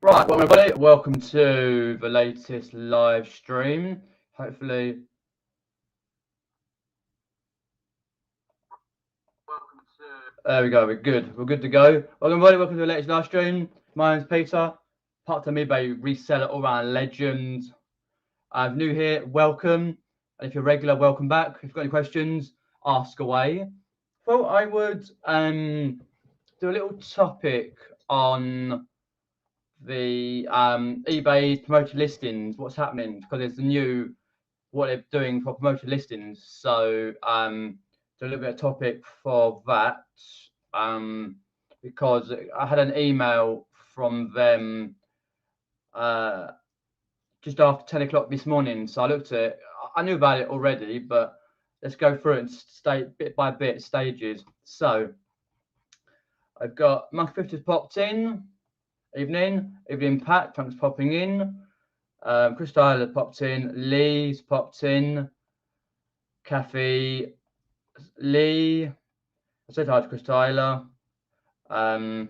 Right, well, everybody, welcome to the latest live stream. Hopefully, there we go. We're good. We're good to go. Welcome, everybody. Welcome to the latest live stream. My name's Peter, part-time eBay reseller, all-round legend. I'm new here. Welcome, and if you're regular, welcome back. If you've got any questions, ask away. Well, I would do a little topic on the eBay's promoted listings, what's happening, because there's a new what they're doing for promoted listings. So do a little bit of topic for that, because I had an email from them just after 10 o'clock this morning. So I looked at it. I knew about it already, but let's go through it and stay bit by bit, stages. So I've got Monk 50's popped in. Evening Pat, thanks for popping in. Chris Tyler popped in. Lee's popped in. Kathy, Lee. I said hi to Chris Tyler. Nope,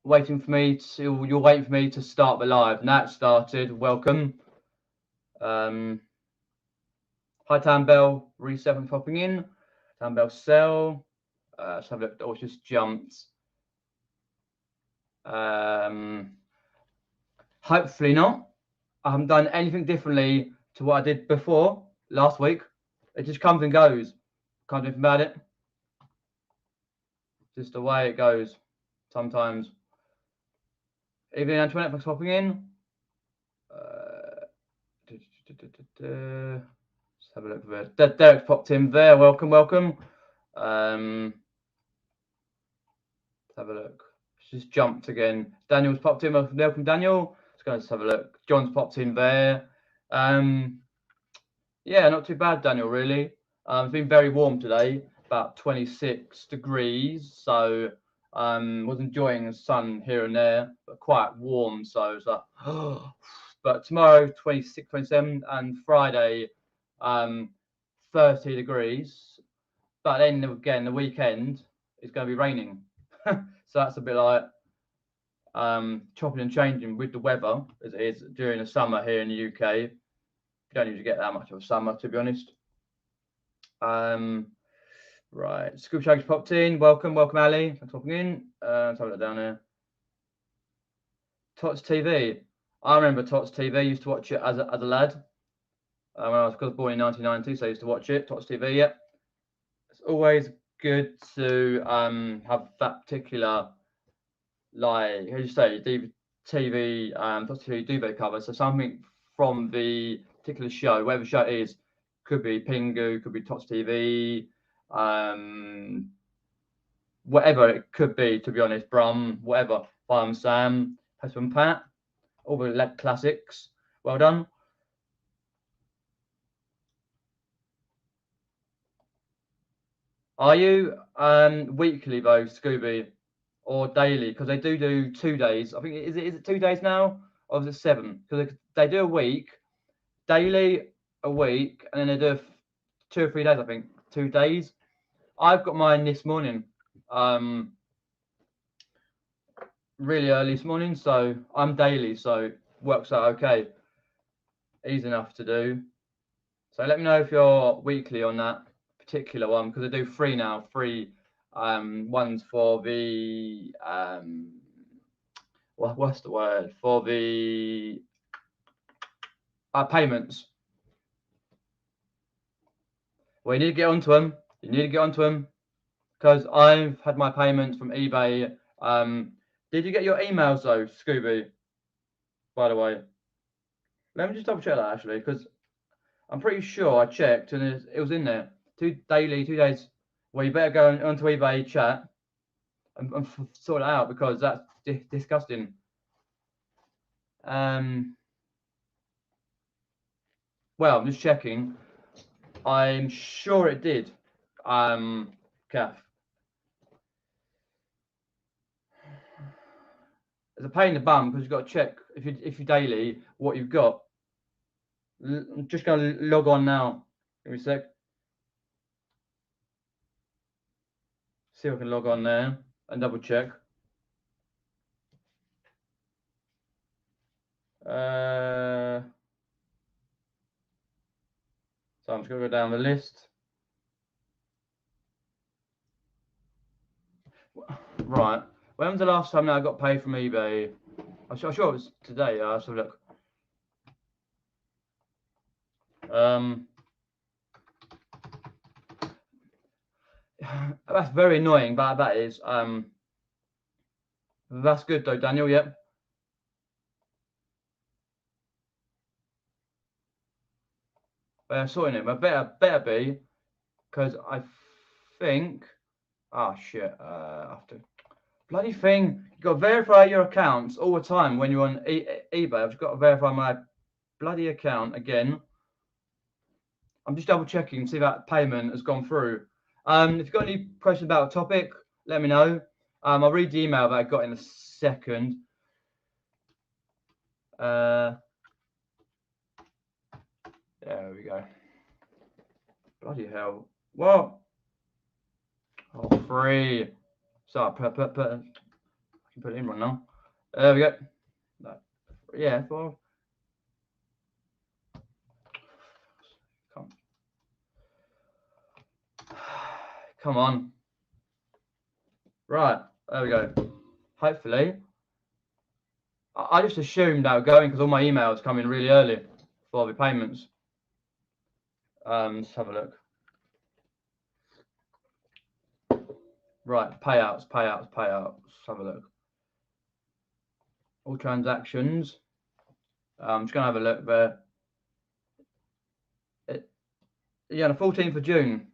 waiting for me to. You're waiting for me to start the live. Now it started. Welcome. Hi, Tambell. Reselling popping in. Tambell sell. Let's have a look. Oh, it's just jumped. Hopefully not. I haven't done anything differently to what I did before last week. It just comes and goes. Can't do anything about it. Just the way it goes sometimes. Evening, Antoinette, thanks for popping in. Let's have a look for this. Derek's popped in there. Welcome, welcome. Let's have a look. It's just jumped again. Daniel's popped in. Welcome, Daniel. Let's have a look. John's popped in there. Yeah, not too bad, Daniel, really. It's been very warm today, about 26 degrees. So was enjoying the sun here and there, but quite warm. So it's like, but tomorrow, 26, 27, and Friday, 30 degrees. But then again, the weekend is going to be raining. So that's a bit like chopping and changing with the weather as it is during the summer here in the UK. You don't usually get that much of a summer, to be honest. Right, Scoop Shag's popped in. Welcome, Ali. Thanks for popping in. Let's have a look down there. Tots TV. I remember Tots TV. I used to watch it as a lad. When I was born in 1990, so I used to watch it. Tots TV. Yeah, it's always good to have that particular, like, how do you say, TV, Tots TV duvet cover. So something from the particular show, whatever show it is, could be Pingu, could be Tots TV, whatever it could be, to be honest. Brum, whatever. Farm Sam, Husband Pat, all the lead classics. Well done. Are you weekly though, Scooby, or daily? Because they do 2 days. I think is it 2 days now, or is it 7? Because they do a week, daily a week, and then they do 2 or 3 days. I think 2 days. I've got mine this morning, really early this morning, so I'm daily, so works out okay. Easy enough to do. So let me know if you're weekly on that particular one, because I do 3 now. 3 ones for the what's the word, for the payments. Well, you need to get onto them. You need to get onto them, because I've had my payments from eBay. Did you get your emails though, Scooby? By the way, let me just double check that actually, because I'm pretty sure I checked and it was in there. 2 days. Well, you better go onto eBay chat and sort it out, because that's disgusting. Well, I'm just checking. I'm sure it did. Kath. It's a pain in the bum, because you've got to check if you daily what you've got. I'm just going to log on now. Give me a sec. See if I can log on there and double check. I'm just going to go down the list. Right. When was the last time I got paid from eBay? I'm sure it was today. Let's have a look. That's very annoying, but that is. That's good though, Daniel. Yep. Sorting it. But better be, because I think. Oh shit. After bloody thing, you got to verify your accounts all the time when you're on eBay. I've just got to verify my bloody account again. I'm just double checking to see that payment has gone through. If you've got any questions about a topic, let me know. I'll read the email that I got in a second. There we go. Bloody hell. What? Oh, free. So put it in right now. There we go. Yeah, well. Come on. Right, there we go. Hopefully. I just assumed that were going because all my emails come in really early for the payments. Let's have a look. Right, payouts. Let's have a look. All transactions. I'm just gonna have a look there. Yeah, the 14th of June.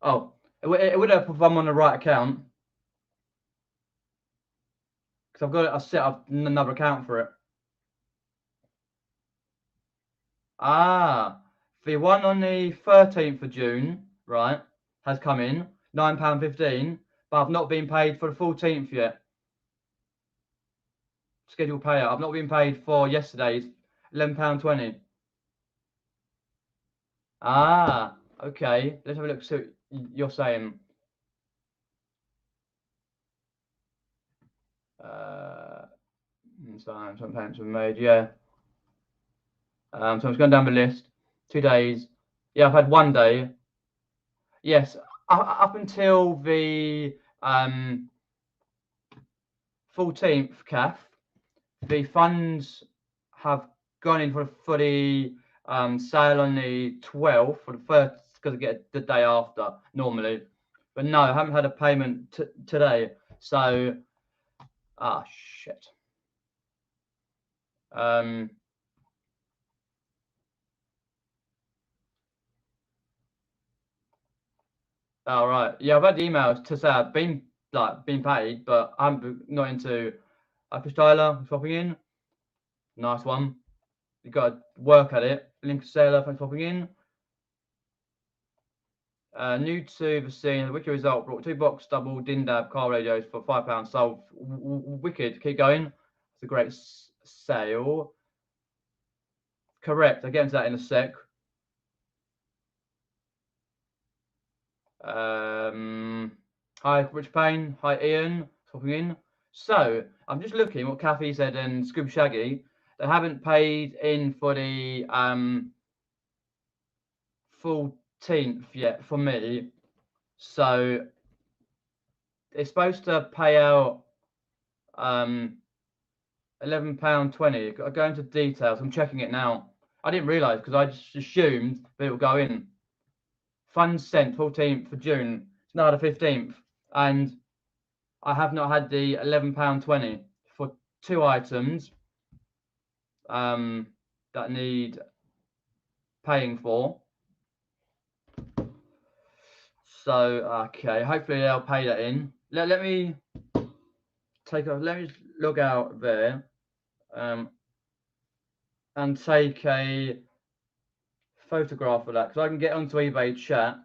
Oh, it would have if I'm on the right account. Because I've set up another account for it. Ah, the one on the 13th of June, right, has come in, £9.15, but I've not been paid for the 14th yet. Scheduled payout. I've not been paid for yesterday's, £11.20. Ah, okay. Let's have a look. So you're saying some payments were made, yeah. So I'm just going down the list. 2 days. Yeah, I've had 1 day. Yes, up until the 14th, Kath, the funds have gone in for the sale on the 12th, for the first, because I get the day after normally. But no, I haven't had a payment today. So, shit. All right. Yeah, I've had emails to say I've been paid, but I'm not into. Chris Tyler swapping in. Nice one. You got to work at it. Link Sailor, thanks for popping in. New to the scene, the wicked result brought 2 box double Dindab car radios for £5 sold. Wicked, keep going. It's a great sale. Correct, I'll get into that in a sec. Hi, Rich Payne. Hi, Ian. Popping in. So, I'm just looking what Kathy said and Scoob Shaggy. They haven't paid in for the 14th yet for me. So, it's supposed to pay out £11.20. I'll go into details. I'm checking it now. I didn't realise because I just assumed that it would go in. Funds sent 14th of June. It's now the 15th. And I have not had the £11.20 for 2 items that need paying for. So, okay. Hopefully they'll pay that in. Let me let me log out there. And take a photograph of that because I can get onto eBay chat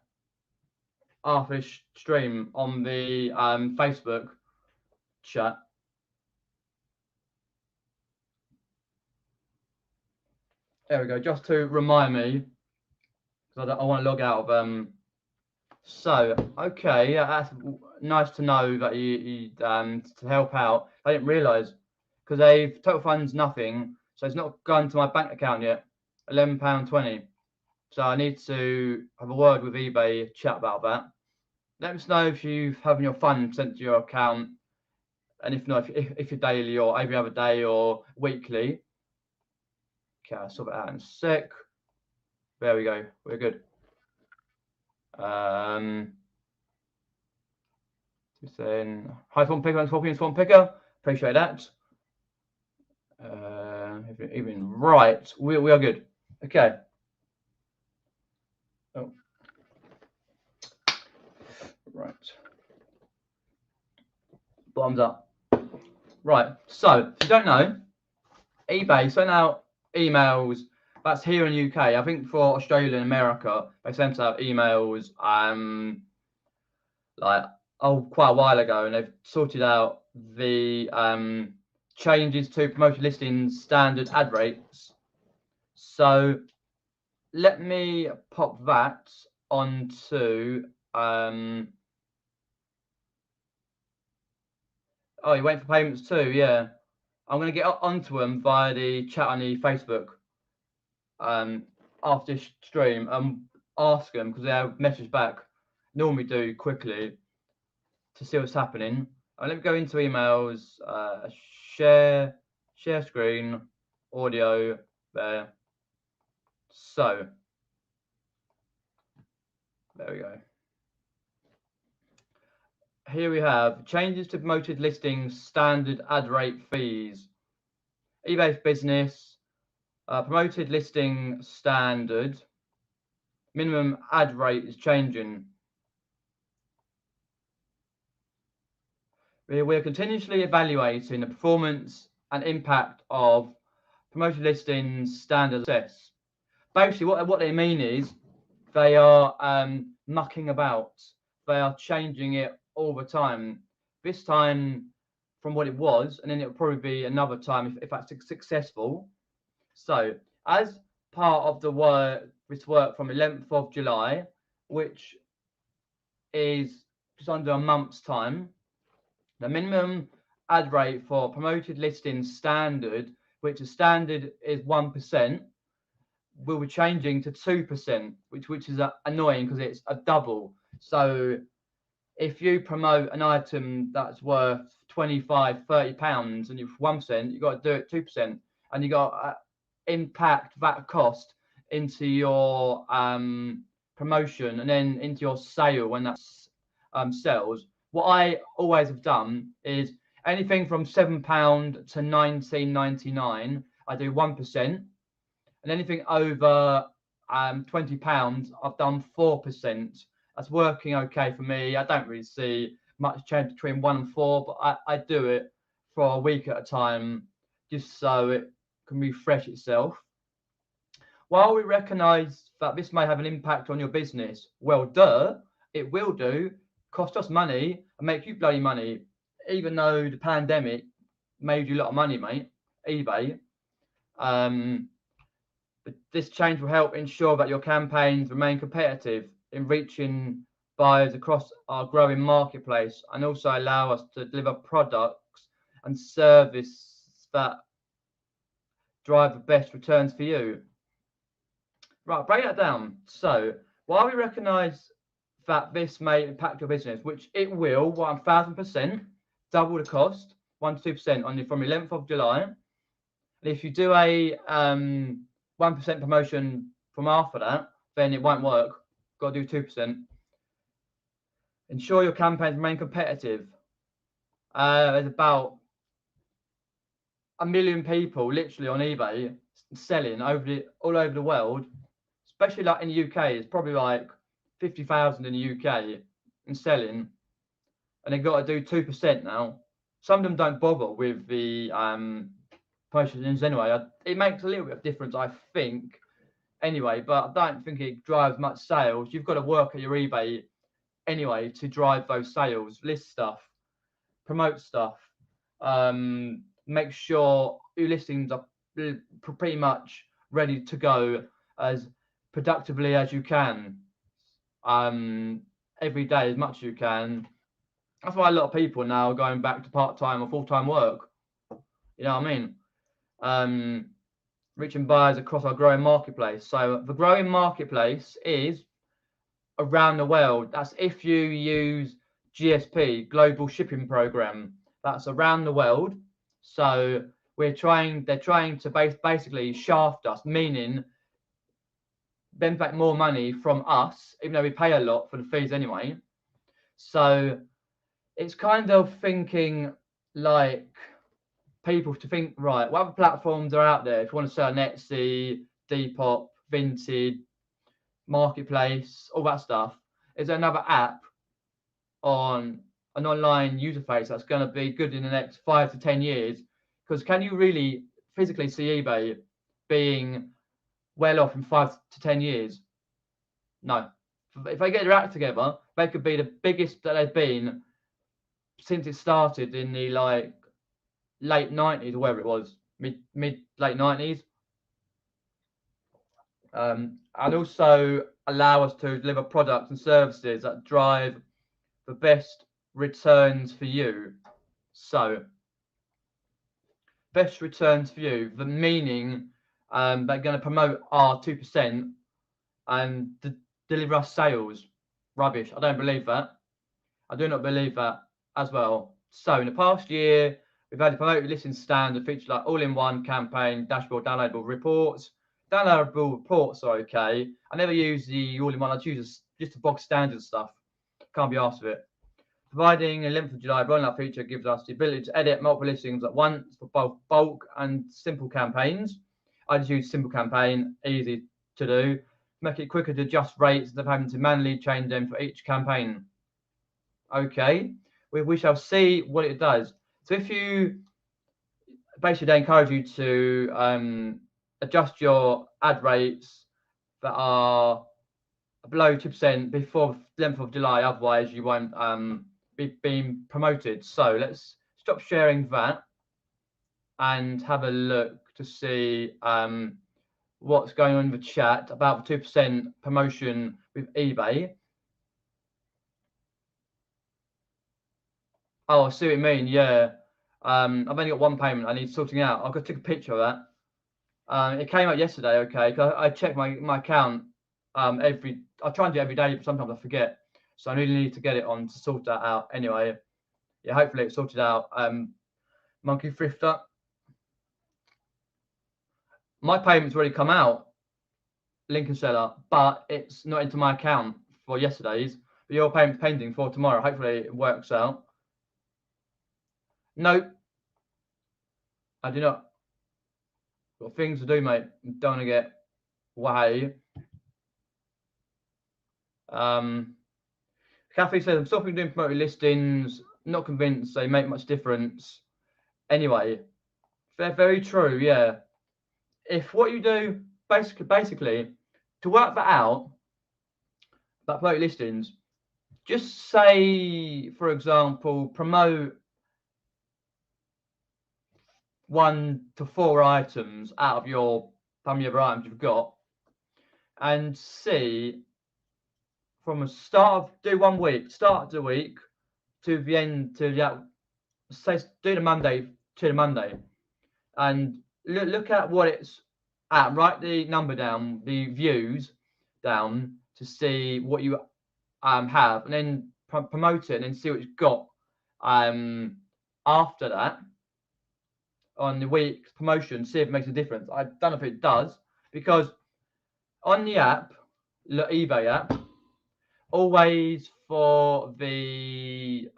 after this stream on the Facebook chat. There we go, just to remind me because I want to log out of so okay, yeah, that's nice to know that you to help out. I didn't realise because they've total funds nothing. So it's not gone to my bank account yet. £11.20. So I need to have a word with eBay, chat about that. Let us know if you've having your funds sent to your account, and if not, if you're daily or every other day or weekly. Okay, I'll sort it out in a sec. There we go. We're good. Saying hi, Swan Picker and Swan Picker. Appreciate that. Even right, we are good. Okay. Oh. Right. Bottoms up. Right. So if you don't know, eBay sent out emails. That's here in the UK. I think for Australia and America, they sent out emails like quite a while ago, and they've sorted out the changes to promoted listings standard ad rates. So let me pop that onto oh, you're waiting for payments too? Yeah, I'm going to get onto them via the chat on the Facebook after this stream. Ask them, because they'll message back, normally do quickly, to see what's happening. Let me go into emails, share screen, audio there. So there we go. Here we have changes to promoted listings standard ad rate fees. eBay's business, promoted listing standard, minimum ad rate is changing. We're continuously evaluating the performance and impact of promoted listings standard success. Basically, what they mean is they are mucking about. They are changing it all the time. This time from what it was, and then it'll probably be another time if that's successful. So as part of this work from 11th of July, which is just under a month's time, the minimum ad rate for promoted listings standard, which is standard is 1%, will be changing to 2%, which is annoying because it's a double. So if you promote an item that's worth £25-30 and you've 1%, you've got to do it 2%, and you got to impact that cost into your promotion and then into your sale when that sells. What I always have done is anything from £7 to £19.99, I do 1%, and anything over £20, I've done 4%. That's working okay for me. I don't really see much change between 1 and 4, but I do it for a week at a time just so it can refresh itself. While we recognise that this may have an impact on your business, well, it will do. Cost us money and make you bloody money, even though the pandemic made you a lot of money, mate. eBay. But this change will help ensure that your campaigns remain competitive in reaching buyers across our growing marketplace, and also allow us to deliver products and service that drive the best returns for you. Right, break that down. So while we recognise that this may impact your business, which it will, 1,000%, double the cost, 1 to 2% on from 11th of July. And if you do a 1% promotion from after that, then it won't work. Got to do 2%. Ensure your campaigns remain competitive. There's about 1 million people literally on eBay selling all over the world, especially like in the UK. It's probably like 50,000 in the UK and selling, and they've got to do 2% now. Some of them don't bother with the promotions anyway. It makes a little bit of difference, I think, anyway, but I don't think it drives much sales. You've got to work at your eBay anyway to drive those sales, list stuff, promote stuff, make sure your listings are pretty much ready to go as productively as you can, every day as much as you can. That's why a lot of people now are going back to part-time or full-time work. You know what I mean? reaching buyers across our growing marketplace. So the growing marketplace is around the world. That's if you use GSP, Global Shipping Program. That's around the world. So they're trying to basically shaft us, meaning then back more money from us, even though we pay a lot for the fees anyway. So it's kind of thinking like people to think, right, what other platforms are out there? If you want to sell on Etsy, Depop, Vinted, Marketplace, all that stuff, is there another app on an online user face that's going to be good in the next 5 to 10 years? Because can you really physically see eBay being well off in 5 to 10 years? No. If they get their act together, they could be the biggest that they've been since it started in the like late 90s or whatever it was, mid late 90s. And also allow us to deliver products and services that drive the best returns for you. So best returns for you, the meaning they're going to promote our 2% and deliver us sales. Rubbish. I don't believe that. I do not believe that as well. So in the past year, we've had a promoted listing standard features like all-in-one campaign, dashboard, downloadable reports. Downloadable reports are okay. I never use the all-in-one. I choose just the box standard stuff. Can't be asked with it. Providing a 11th of July rollout feature gives us the ability to edit multiple listings at once for both bulk and simple campaigns. I just use simple campaign, easy to do. Make it quicker to adjust rates instead of having to manually change them for each campaign. Okay, we shall see what it does. So if you basically, they encourage you to adjust your ad rates that are below 2% before the 11th of July, otherwise you won't be being promoted. So let's stop sharing that and have a look to see what's going on in the chat about the 2% promotion with eBay. Oh, I see what you mean. Yeah. I've only got one payment I need sorting out. I've got to take a picture of that. It came out yesterday, okay. I check my account I try and do it every day, but sometimes I forget. So I really need to get it on to sort that out anyway. Yeah, hopefully it's sorted out. Monkey Thrifter. My payment's already come out, Lincoln Seller, but it's not into my account for yesterday's. But your payment's pending for tomorrow. Hopefully it works out. Nope. I do not. Got things to do, mate. Don't want to get way. Kathy says, I'm stopping doing promoted listings. Not convinced they make much difference. Anyway, they're very true, yeah. If what you do, basically, to work that out, that promoted listings, just say, for example, promote 1 to 4 items out of your how many other items you've got, and see from the start of do 1 week, start of the week to the end to the say do the Monday to the Monday, and look at what it's at. Write the number down, the views down to see what you have, and then promote it, and then see what you've got after that on the week's promotion. See if it makes a difference. I don't know if it does, because on the app, the eBay app, always for the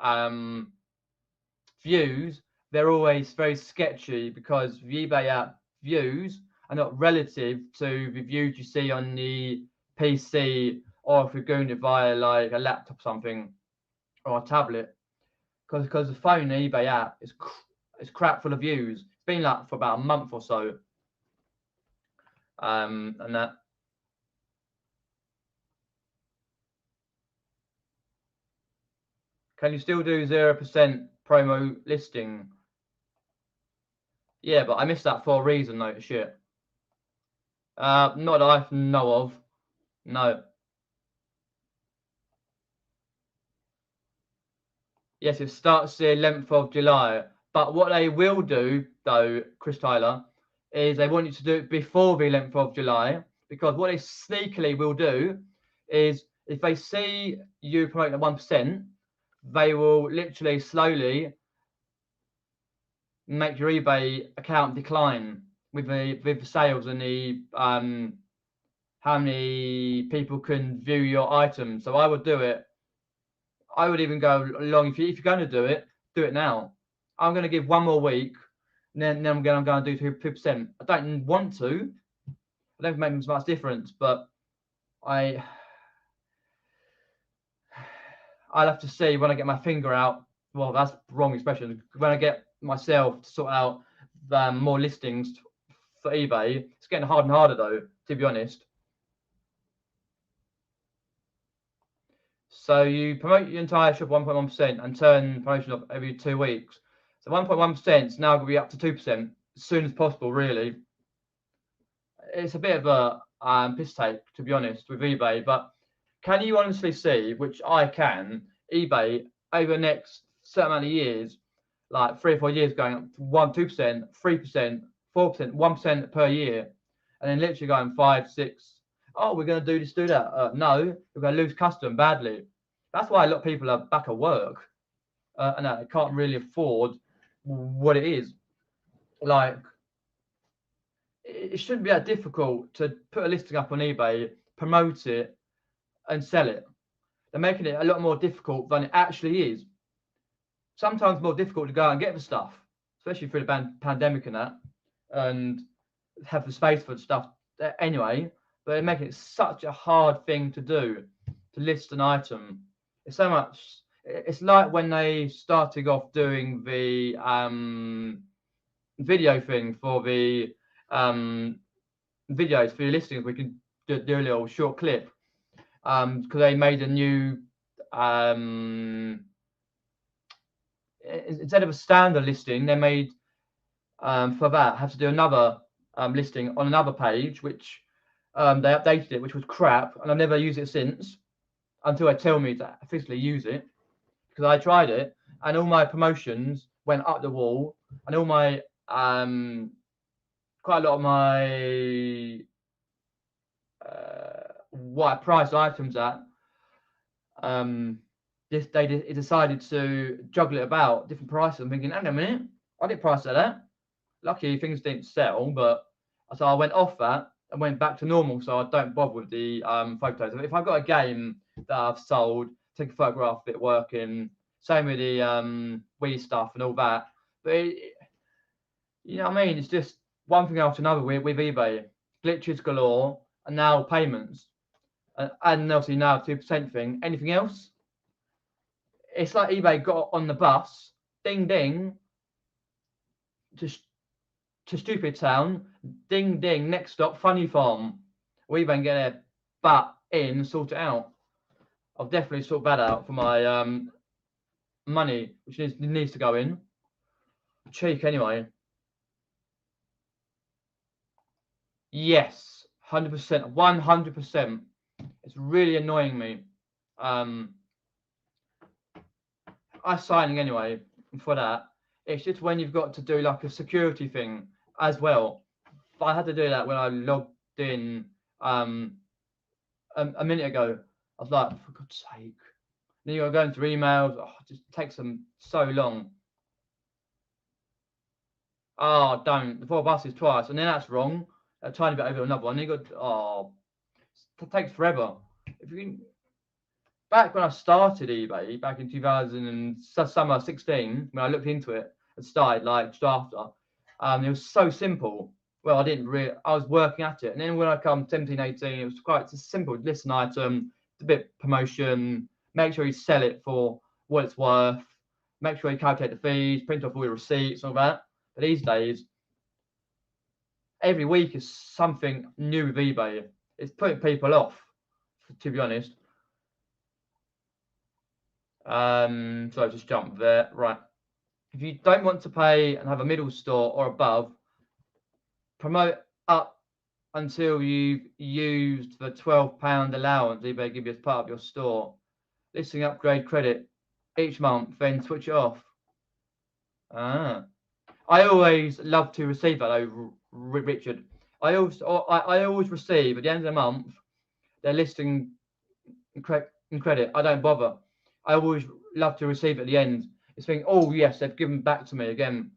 views, they're always very sketchy, because the eBay app views are not relative to the views you see on the PC, or if you're doing it via like a laptop or something, or a tablet, because the phone eBay app is crap full of views. It's been like for about a month or so, and that. Can you still do 0% promo listing? Yeah, but I missed that for a reason, though. Shit. Not that I know of. No. Yes, it starts the 11th of July. But what they will do, though, Chris Tyler, is they want you to do it before the 11th of July, because what they sneakily will do is if they see you promoting at 1%, they will literally slowly make your eBay account decline with the sales and the how many people can view your items. So I would do it. I would even go along, if you're going to do it now. I'm going to give 1 more week, and then I'm going to do 2%. I don't want to. I don't make much difference, but I'll have to see when I get my finger out. Well, that's the wrong expression. When I get myself to sort out more listings for eBay, it's getting harder and harder though, to be honest. So you promote your entire shop 1.1% and turn promotion off every 2 weeks. So 1.1% is now going to be up to 2% as soon as possible, really. It's a bit of a piss take, to be honest, with eBay. But can you honestly see, which I can, eBay over the next certain amount of years, like 3 or 4 years, going up to 2%, 3%, 4%, 1% per year, and then literally going 5, 6. Oh, we're going to do this, do that. No, we're going to lose custom badly. That's why a lot of people are back at work and they can't really afford what it is. Like, it shouldn't be that difficult to put a listing up on eBay, promote it, and sell it. They're making it a lot more difficult than it actually is. Sometimes more difficult to go and get the stuff, especially through the pandemic and that, and have the space for the stuff anyway. But they're making it such a hard thing to do, to list an item. It's so much. It's like when they started off doing the video thing for the videos for your listings. We can do a little short clip because they made a new instead of a standard listing, they made for that have to do another listing on another page, which they updated it, which was crap, and I've never used it since until they tell me to officially use it, because I tried it and all my promotions went up the wall, and all my quite a lot of my what I priced items at, they decided to juggle it about different prices. I'm thinking, hang on a minute, I didn't price that. Lucky things didn't sell, but so I went off that and went back to normal, so I don't bother with the photos. If I've got a game that I've sold, take a photograph of it working. Same with the Wii stuff and all that. But you know what I mean? It's just one thing after another with eBay. Glitches galore, and now payments. And obviously now 2% thing. Anything else? It's like eBay got on the bus, ding ding, to Stupid Town, ding ding, next stop, Funny Farm. We then get their butt in and sort it out. I'll definitely sort that out for my money, which needs to go in. Cheek anyway. Yes, 100%, 100%. It's really annoying me. I signing anyway for that. It's just when you've got to do like a security thing as well. But I had to do that when I logged in a minute ago. I was like, for God's sake. Then you're going through emails. Oh, it just takes them so long. Oh, don't. The 4 buses twice. And then that's wrong. A tiny bit over another one. And you got, oh, it takes forever. If you can, back when I started eBay, back in 2016, when I looked into it and started like just after, it was so simple. Well, I was working at it. And then when I come 17, 18, it was quite simple. List an item, a bit promotion, make sure you sell it for what it's worth, make sure you calculate the fees, print off all your receipts, all that. But these days, every week is something new with eBay. It's putting people off, to be honest. So I just jump there. Right. If you don't want to pay and have a middle store or above, promote up until you've used the £12 allowance eBay give you as part of your store. Listing upgrade credit each month, then switch it off. I always love to receive that though, Richard. I always receive at the end of the month their listing and credit. I don't bother. I always love to receive at the end. It's thinking, oh yes, they've given back to me again.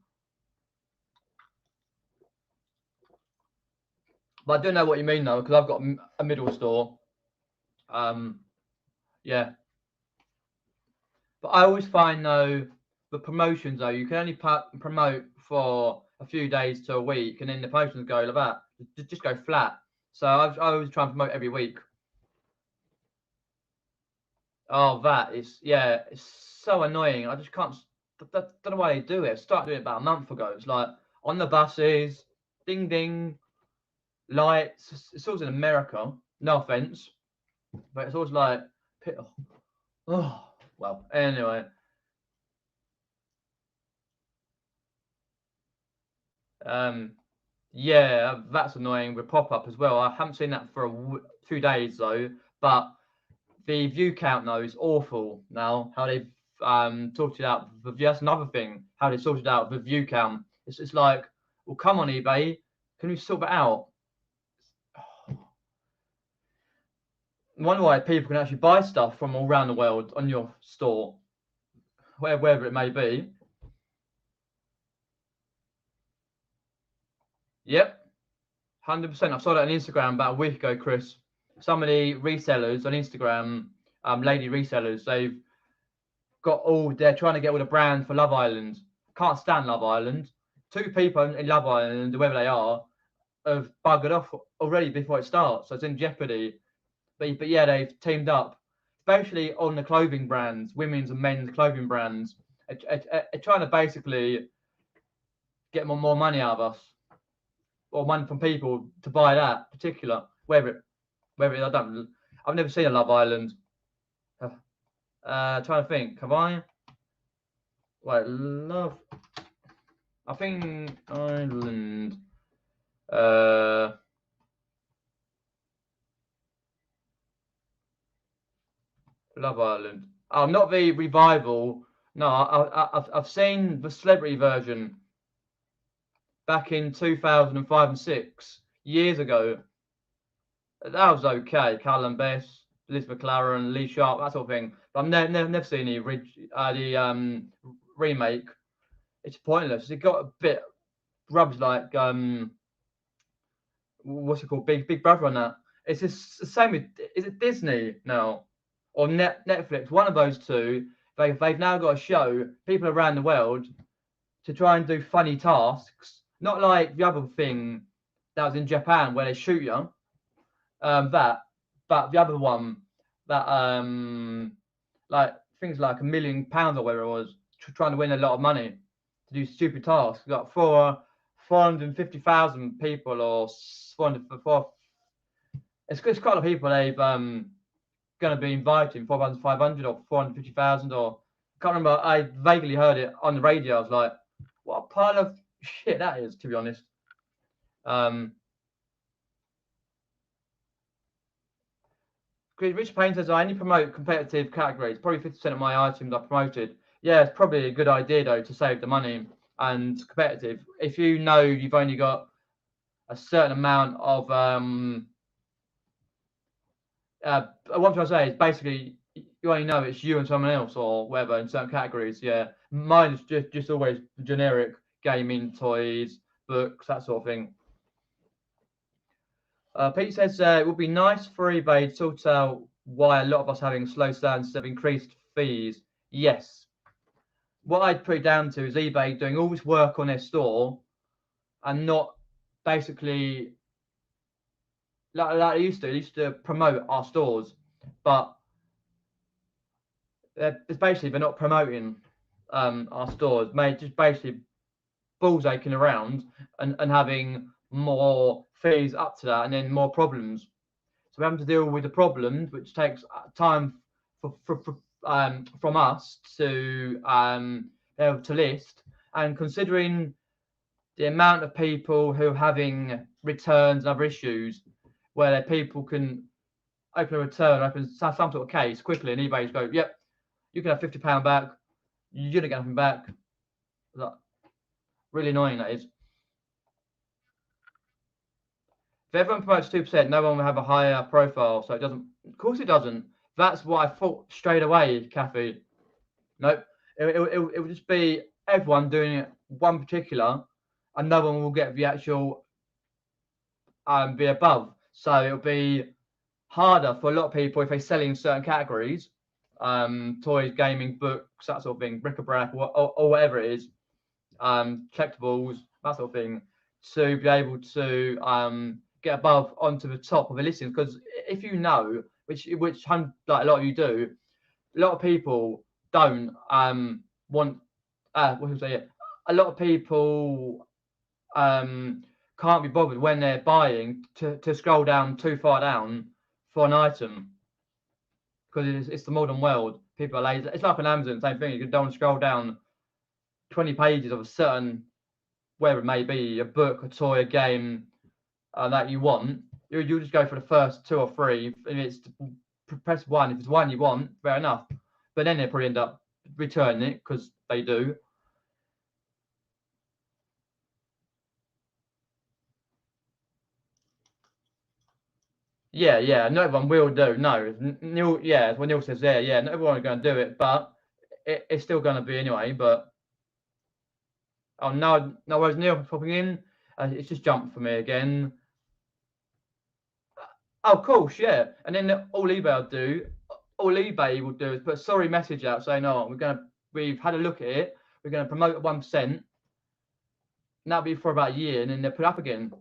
But I don't know what you mean though, because I've got a middle store. Yeah. But I always find though the promotions though, you can only promote for a few days to a week, and then the promotions go like that, just go flat. So I always try and promote every week. Oh, that is, yeah, it's so annoying. I just can't. Don't know why they do it. I started doing it about a month ago. It's like on the buses, ding ding, lights. It's always in America. No offense, but it's always like, oh, well. Anyway. Yeah, that's annoying with pop-up as well. I haven't seen that for 2 days though, but the view count though is awful now. How they've sorted out the that's another thing. How they sorted out the view count. It's like, well, come on eBay, can you sort that out? I wonder why people can actually buy stuff from all around the world on your store, wherever it may be. Yep, 100%. I saw that on Instagram about a week ago, Chris. Some of the resellers on Instagram, lady resellers, they've got all, they're trying to get all the brands for Love Island. Can't stand Love Island. 2 people in Love Island, whoever they are, have buggered off already before it starts. So it's in jeopardy. But yeah, they've teamed up, especially on the clothing brands, women's and men's clothing brands, trying to basically get more money out of us, or money from people to buy that particular, I've never seen a Love Island. Trying to think, have I? Wait, I think Island. Love Island. Oh, not the revival. No, I've seen the celebrity version back in 2005 and 6, years ago. That was okay. Callum Best, Liz McLaren, Lee Sharp, that sort of thing. But I've never seen the remake. It's pointless. It got a bit rubs like what's it called? Big Brother on that. It's just the same with, is it Disney now or Netflix? One of those two. They've now got to show people around the world to try and do funny tasks, not like the other thing that was in Japan where they shoot you. But the other one that like things like £1 million or whatever it was, trying to win a lot of money to do stupid tasks. You got 450,000 people or 400. It's quite a lot of people they've going to be inviting, 4,500 or 450,000 or I can't remember. I vaguely heard it on the radio. I was like, what a pile of shit that is, to be honest. Rich Payne says, I only promote competitive categories. Probably 50% of my items are promoted. Yeah, it's probably a good idea, though, to save the money and competitive. If you know you've only got a certain amount of... what I'm trying to say is basically you only know it's you and someone else or whatever in certain categories. Yeah, mine is just always generic gaming, toys, books, that sort of thing. Pete says it would be nice for eBay to sort out why a lot of us having slow stands have increased fees. Yes. What I'd put it down to is eBay doing all this work on their store and not basically like they used to. They used to promote our stores, but it's basically they're not promoting our stores. Just basically balls aching around and having more fees up to that and then more problems. So we're having to deal with the problems, which takes time from us to be able to list. And considering the amount of people who are having returns and other issues, where people can open a return, open some sort of case quickly, and eBay's go, yep, you can have £50 back. You didn't get nothing back. Really annoying, that is. If everyone promotes 2%, no one will have a higher profile, so it doesn't. Of course, it doesn't. That's what I thought straight away, Kathy. Nope. It will just be everyone doing it one particular, and no one will get the actual be above. So it'll be harder for a lot of people if they're selling certain categories, toys, gaming, books, that sort of thing, bric-a-brac, or whatever it is, collectibles, that sort of thing, to be able to get above onto the top of the listings. Because if you know, which like a lot of you do, a lot of people don't want. What should I say? A lot of people can't be bothered when they're buying to scroll down too far down for an item, because it's the modern world. People are lazy. It's like on Amazon, same thing. You don't scroll down 20 pages of a certain, wherever it may be, a book, a toy, a game that you want. You'll just go for the first 2 or 3. If it's press 1, if it's one you want, fair enough. But then they probably end up returning it, because they do. Yeah, not everyone will do. No, Neil. Yeah, when Neil says there, yeah, not everyone is going to do it, but it's still going to be anyway. But oh no, whereas Neil popping in, it's just jumped for me again. Oh, of course, yeah. And then all eBay will do is put a sorry message out saying, "Oh, we've had a look at it. We're going to promote at 1%." And that'll be for about a year, and then they'll put it up again.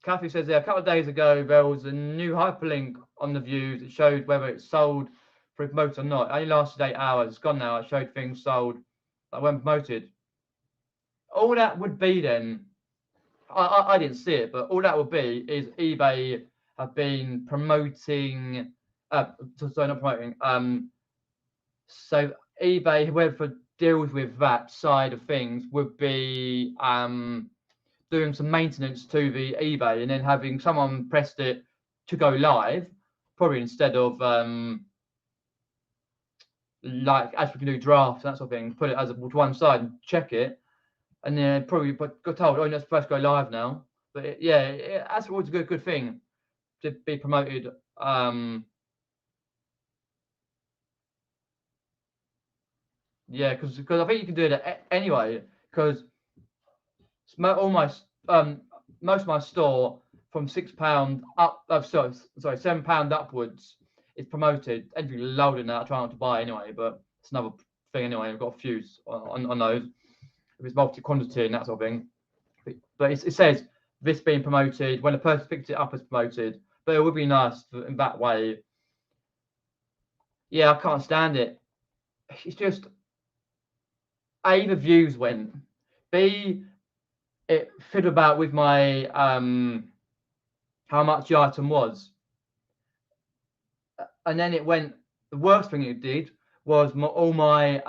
Kathy says there, a couple of days ago, there was a new hyperlink on the views that showed whether it's sold for promoted or not. It only lasted 8 hours. It's gone now. It showed things sold that weren't promoted. All that would be then, I didn't see it, but all that would be is eBay have been promoting, sorry, not promoting. So eBay, whoever deals with that side of things, would be doing some maintenance to the eBay, and then having someone pressed it to go live, probably instead of like as we can do drafts and that sort of thing, put it as to one side and check it, and then probably got told, oh, you're supposed to go live now. But that's always a good thing to be promoted. Yeah, because I think you can do it anyway. Because almost most of my store from £6 up, sorry, £7 upwards is promoted. Anything lower than that, I try not to buy anyway. But it's another thing anyway. I've got a few on those. If it's multi-quantity and that sort of thing. But it says this being promoted when the person picks it up as promoted. But it would be nice in that way. Yeah, I can't stand it. It's just A, the views went. B, it fiddled about with my how much the item was, and then it went. The worst thing it did was all my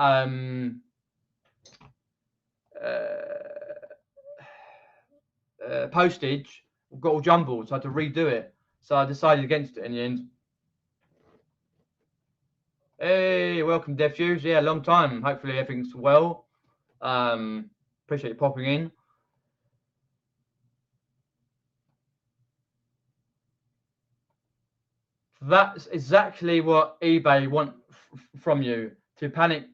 postage got all jumbled, so I had to redo it. So I decided against it in the end. Hey, welcome, Defuse. Yeah, long time. Hopefully everything's well. Appreciate you popping in. That's exactly what eBay want from you, to panic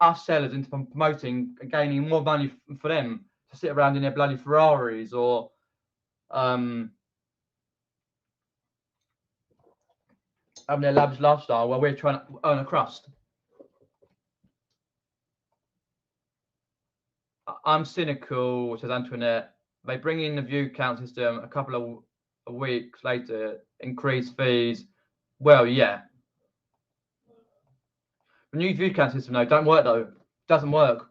us sellers into promoting and gaining more money for them to sit around in their bloody Ferraris or having their lavish lifestyle while we're trying to earn a crust. I'm cynical, says Antoinette. They bring in the view count system a couple of weeks later, increase fees. Well, yeah. The new view count system, though, don't work, though. Doesn't work.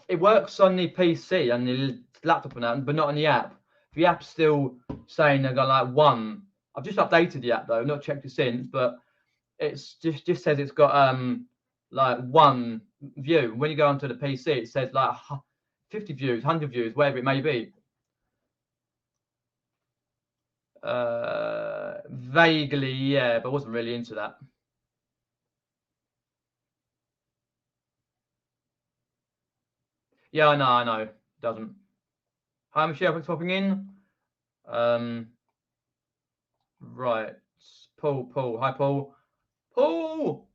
It works on the PC and the laptop and that, but not on the app. The app's still saying they've got like 1. I've just updated the app, though. I've not checked it since, but it's just says it's got like 1 view. When you go onto the PC, it says like 50 views, 100 views, whatever it may be. Vaguely, yeah, but I wasn't really into that. Yeah, I know. It doesn't. Hi, Michelle, thanks for popping in. Right. Paul. Hi, Paul. Paul!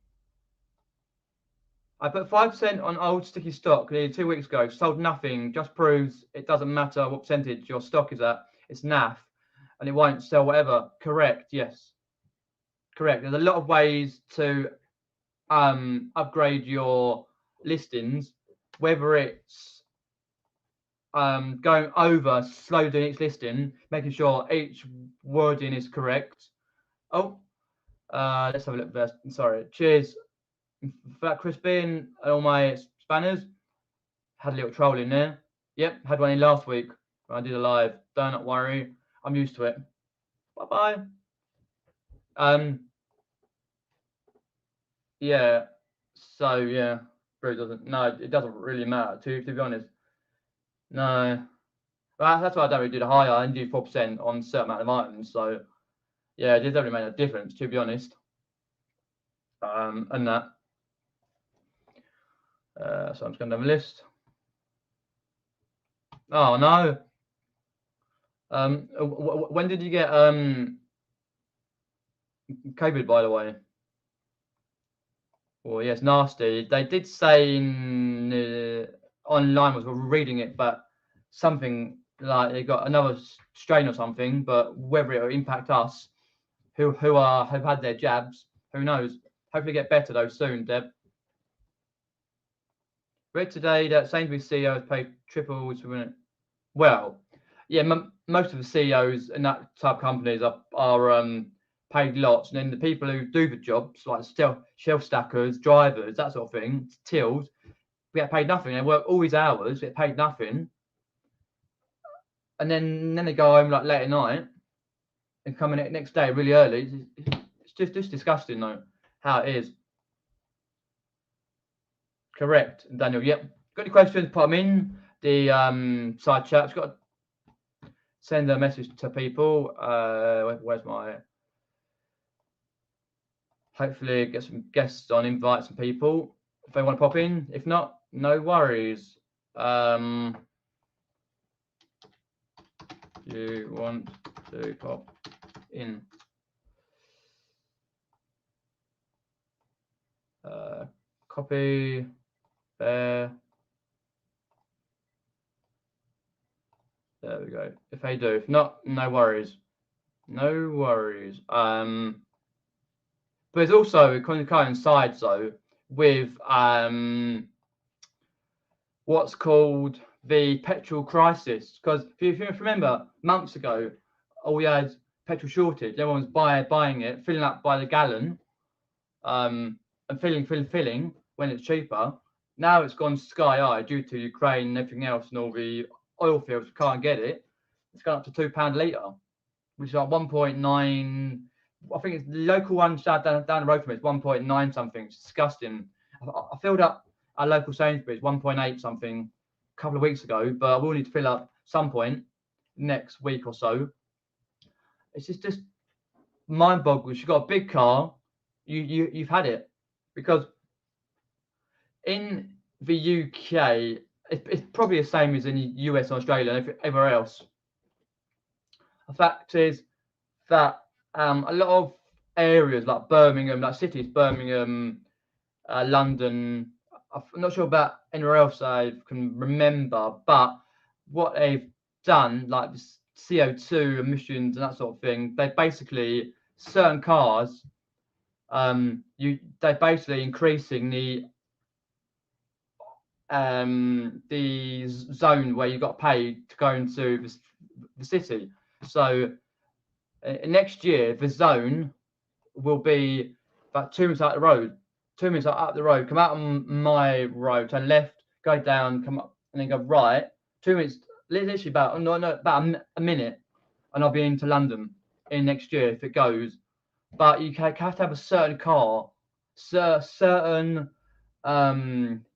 I put 5% on old sticky stock nearly 2 weeks ago. Sold nothing. Just proves it doesn't matter what percentage your stock is at. It's naff, and it won't sell whatever. Correct. Yes. Correct. There's a lot of ways to upgrade your listings, whether it's going over, slow down each listing, making sure each wording is correct. Oh, let's have a look first. Sorry. Cheers for that, Crispin, and all my spanners. Had a little troll in there. Yep, had one in last week when I did a live. Don't not worry, I'm used to it. Bye bye. Yeah. So yeah, Bruce doesn't. No, it doesn't really matter. To be honest, no. Well, that's why I don't really do the higher. I only do 4% on a certain amount of items. So yeah, it doesn't really make a difference, to be honest. And that. So I'm just going down the list. Oh no. When did you get COVID, by the way? Well, yes, nasty. They did say online, was reading it, but something like they got another strain or something. But whether it will impact us, who have had their jabs, who knows? Hopefully, get better though soon, Deb. Read today that Sainsbury's CEO has paid triples for it. Well, yeah, most of the CEOs in that type of companies are paid lots, and then the people who do the jobs, like shelf stackers, drivers, that sort of thing, tills, we get paid nothing. They work all these hours, get paid nothing, and then they go home like late at night and come in next day really early. It's just disgusting though how it is. Correct, Daniel. Yep. Got any questions? Put them in the side chat. Just got to send a message to people. Where's my? Hopefully, get some guests on, invite some people if they want to pop in. If not, no worries. You want to pop in? Copy there. There we go. If they do, if not, no worries. No worries. But it's also it kind of coincides though with what's called the petrol crisis. Because if you remember, months ago, we had petrol shortage. Everyone's buying it, filling up by the gallon, and filling when it's cheaper. Now it's gone sky high due to Ukraine and everything else, and all the oil fields can't get it. It's gone up to £2 a litre, which is like 1.9. I think it's the local one down the road from it. It's 1.9 something. It's disgusting. I filled up our local Sainsbury's 1.8 something a couple of weeks ago, but I will need to fill up some point next week or so. It's just mind-boggling. You've got a big car, you've had it, because in the UK it's probably the same as in the US and Australia and everywhere else. The fact is that a lot of areas like Birmingham, like cities, Birmingham, London, I'm not sure about anywhere else I can remember, but what they've done, like the CO2 emissions and that sort of thing, they basically certain cars, they're basically increasing the zone where you got paid to go into the city. So next year, the zone will be about 2 minutes out the road. 2 minutes up the road. Come out on my road, turn left, go down, come up, and then go right. 2 minutes, literally about a minute, and I'll be into London in next year if it goes. But you have to have a certain car, certain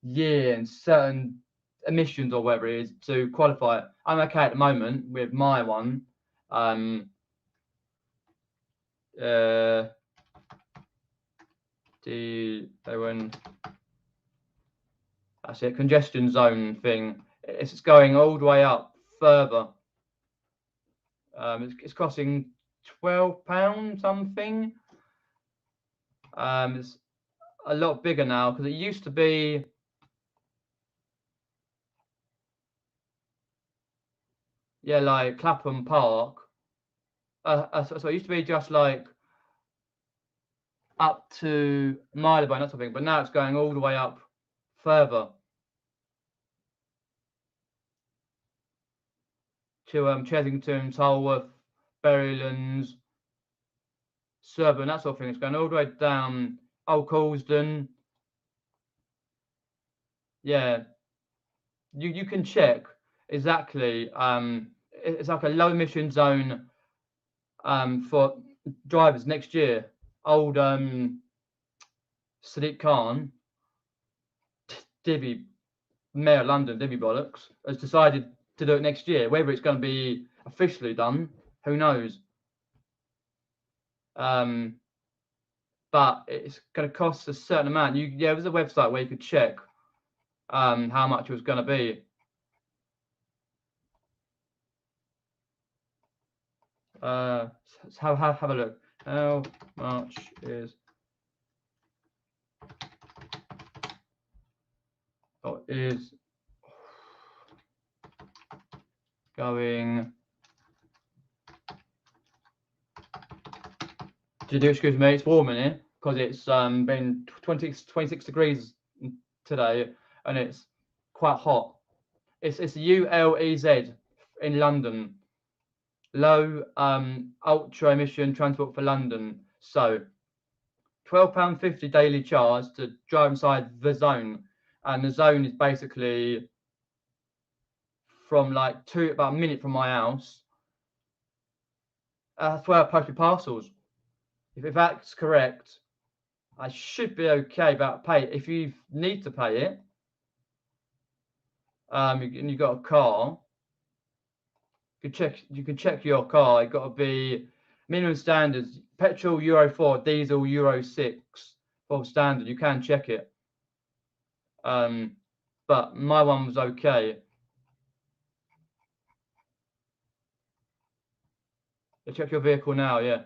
year and certain emissions or whatever it is to qualify. I'm okay at the moment with my one. That's it, congestion zone thing. It's going all the way up further. It's costing £12 something. It's a lot bigger now because it used to be. Yeah, like Clapham Park. So it used to be just like up to Marylebone, that sort of thing, but now it's going all the way up further to Chesington, Tolworth, Berrylands, Surburn, that sort of thing. It's going all the way down Old Colston. Yeah, you can check exactly. It's like a low emission zone for drivers next year. Old Sadiq Khan, Divvy, Mayor of London, Divvy Bollocks, has decided to do it next year. Whether it's going to be officially done, who knows? But it's going to cost a certain amount. There was a website where you could check how much it was going to be. Have a look. How much is going to do? Excuse me, it's warm in here because it's been 26 degrees today and it's quite hot. It's ULEZ in London. Low ultra emission transport for London. So £12.50 daily charge to drive inside the zone, and the zone is basically from like about a minute from my house. That's where I post my parcels. If that's correct, I should be okay about pay. If you need to pay it, and you've got a car, you can check your car. It's got to be minimum standards: petrol Euro 4, diesel Euro 6 for standard. You can check it. But my one was okay. Check your vehicle now, yeah.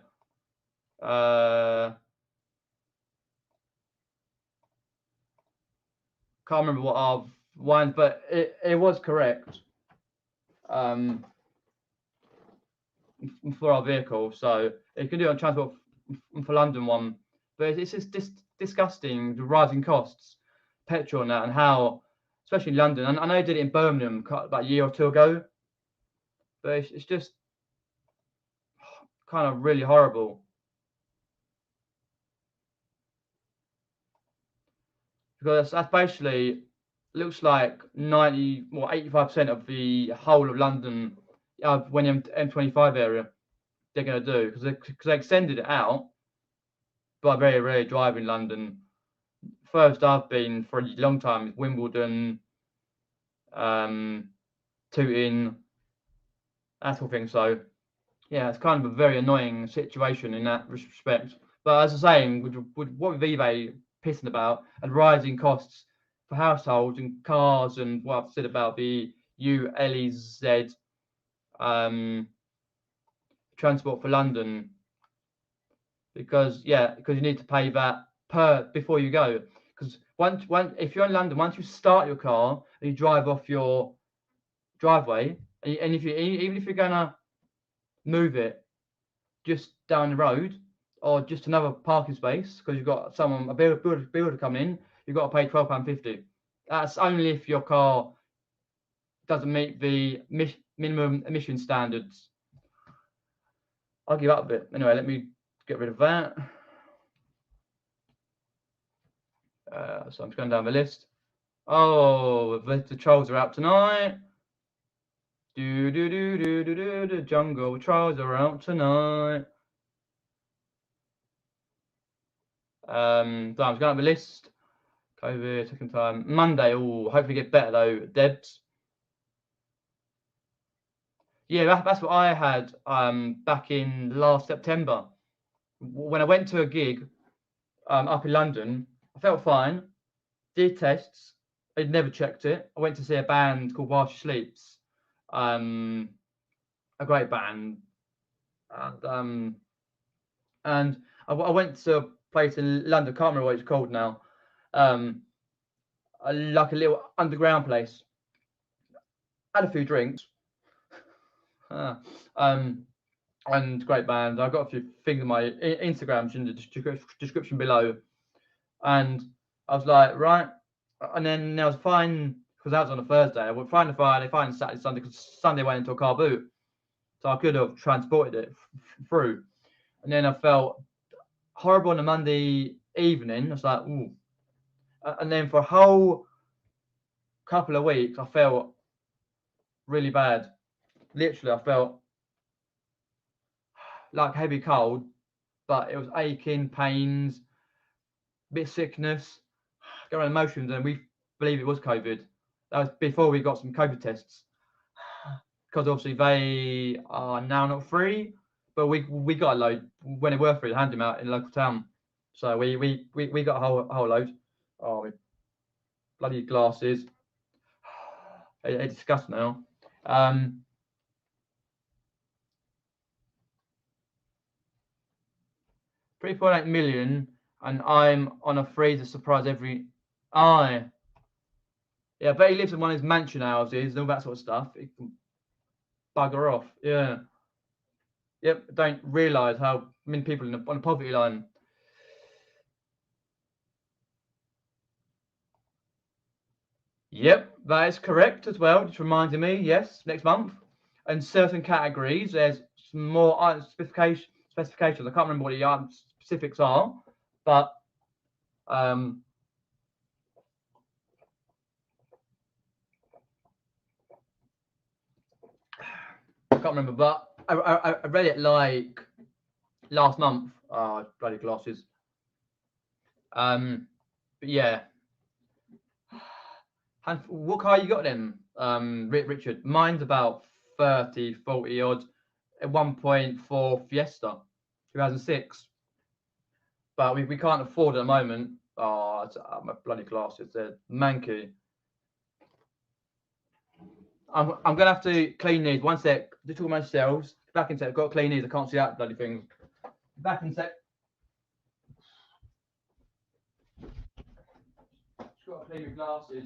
Can't remember what our one, but it was correct. For our vehicle, so you can do it on transport for London one, but it's just disgusting, the rising costs, petrol and that, and how, especially in London. And I know I did it in Birmingham about a year or two ago, but it's just kind of really horrible because that's basically looks like 90 or 85% of the whole of London, when the M25 area they're going to do, because they extended it out, but I very rarely drive in London. First I've been for a long time is Wimbledon, Tooting, that sort of thing. So yeah, it's kind of a very annoying situation in that respect. But as I was saying, with what with eBay pissing about and rising costs for households and cars, and what I've said about the ULEZ transport for London, because you need to pay that before you go. Because once if you're in London, once you start your car and you drive off your driveway, and even if you're gonna move it just down the road or just another parking space because you've got a builder coming in, you've got to pay £12.50. That's only if your car doesn't meet the minimum emission standards. I'll give up a bit. Anyway, let me get rid of that. So I'm just going down the list. Oh, the trolls are out tonight. The jungle trolls are out tonight. So I'm just going down the list. COVID, second time. Monday, hopefully get better though, Debs. Yeah, that's what I had back in last September. When I went to a gig up in London, I felt fine, did tests, I'd never checked it. I went to see a band called While She Sleeps, a great band, and I went to a place in London. Can't remember what it's called now. Like a little underground place. Had a few drinks. And great band. I've got a few things in my Instagram in the description below. And I was like, right. And then I was fine because that was on a Thursday. I went fine to Friday, fine Saturday, Sunday, because Sunday went into a car boot. So I could have transported it through. And then I felt horrible on a Monday evening. I was like, ooh. And then for a whole couple of weeks, I felt really bad. Literally, I felt like heavy cold, but it was aching, pains, a bit of sickness, going on emotions, and we believe it was COVID. That was before we got some COVID tests, because obviously they are now not free, but we got a load when they were free. They handed them out in the local town, so we got a whole load. Oh, bloody glasses! It's disgusting now. 3.8 million, and I'm on a freezer surprise every. Yeah, I bet he lives in one of his mansion houses and all that sort of stuff. It can bugger off. Yeah. Yep. Don't realise how many people on the poverty line. Yep, that is correct as well. Just reminding me, yes, next month. And certain categories, there's some more specifications. I can't remember what the specifics are, but I can't remember. But I read it like last month. Oh, bloody glasses. But yeah. And what car you got then, Richard? Mine's about 30, 40 odd, a 1.4 Fiesta, 2006. But we can't afford it at the moment. Oh, my bloody glasses, they're manky. I'm gonna have to clean these. One sec. Just talk myself. Back in sec. I've got to clean these. I can't see that bloody things. Back in sec. Just got to clean my glasses.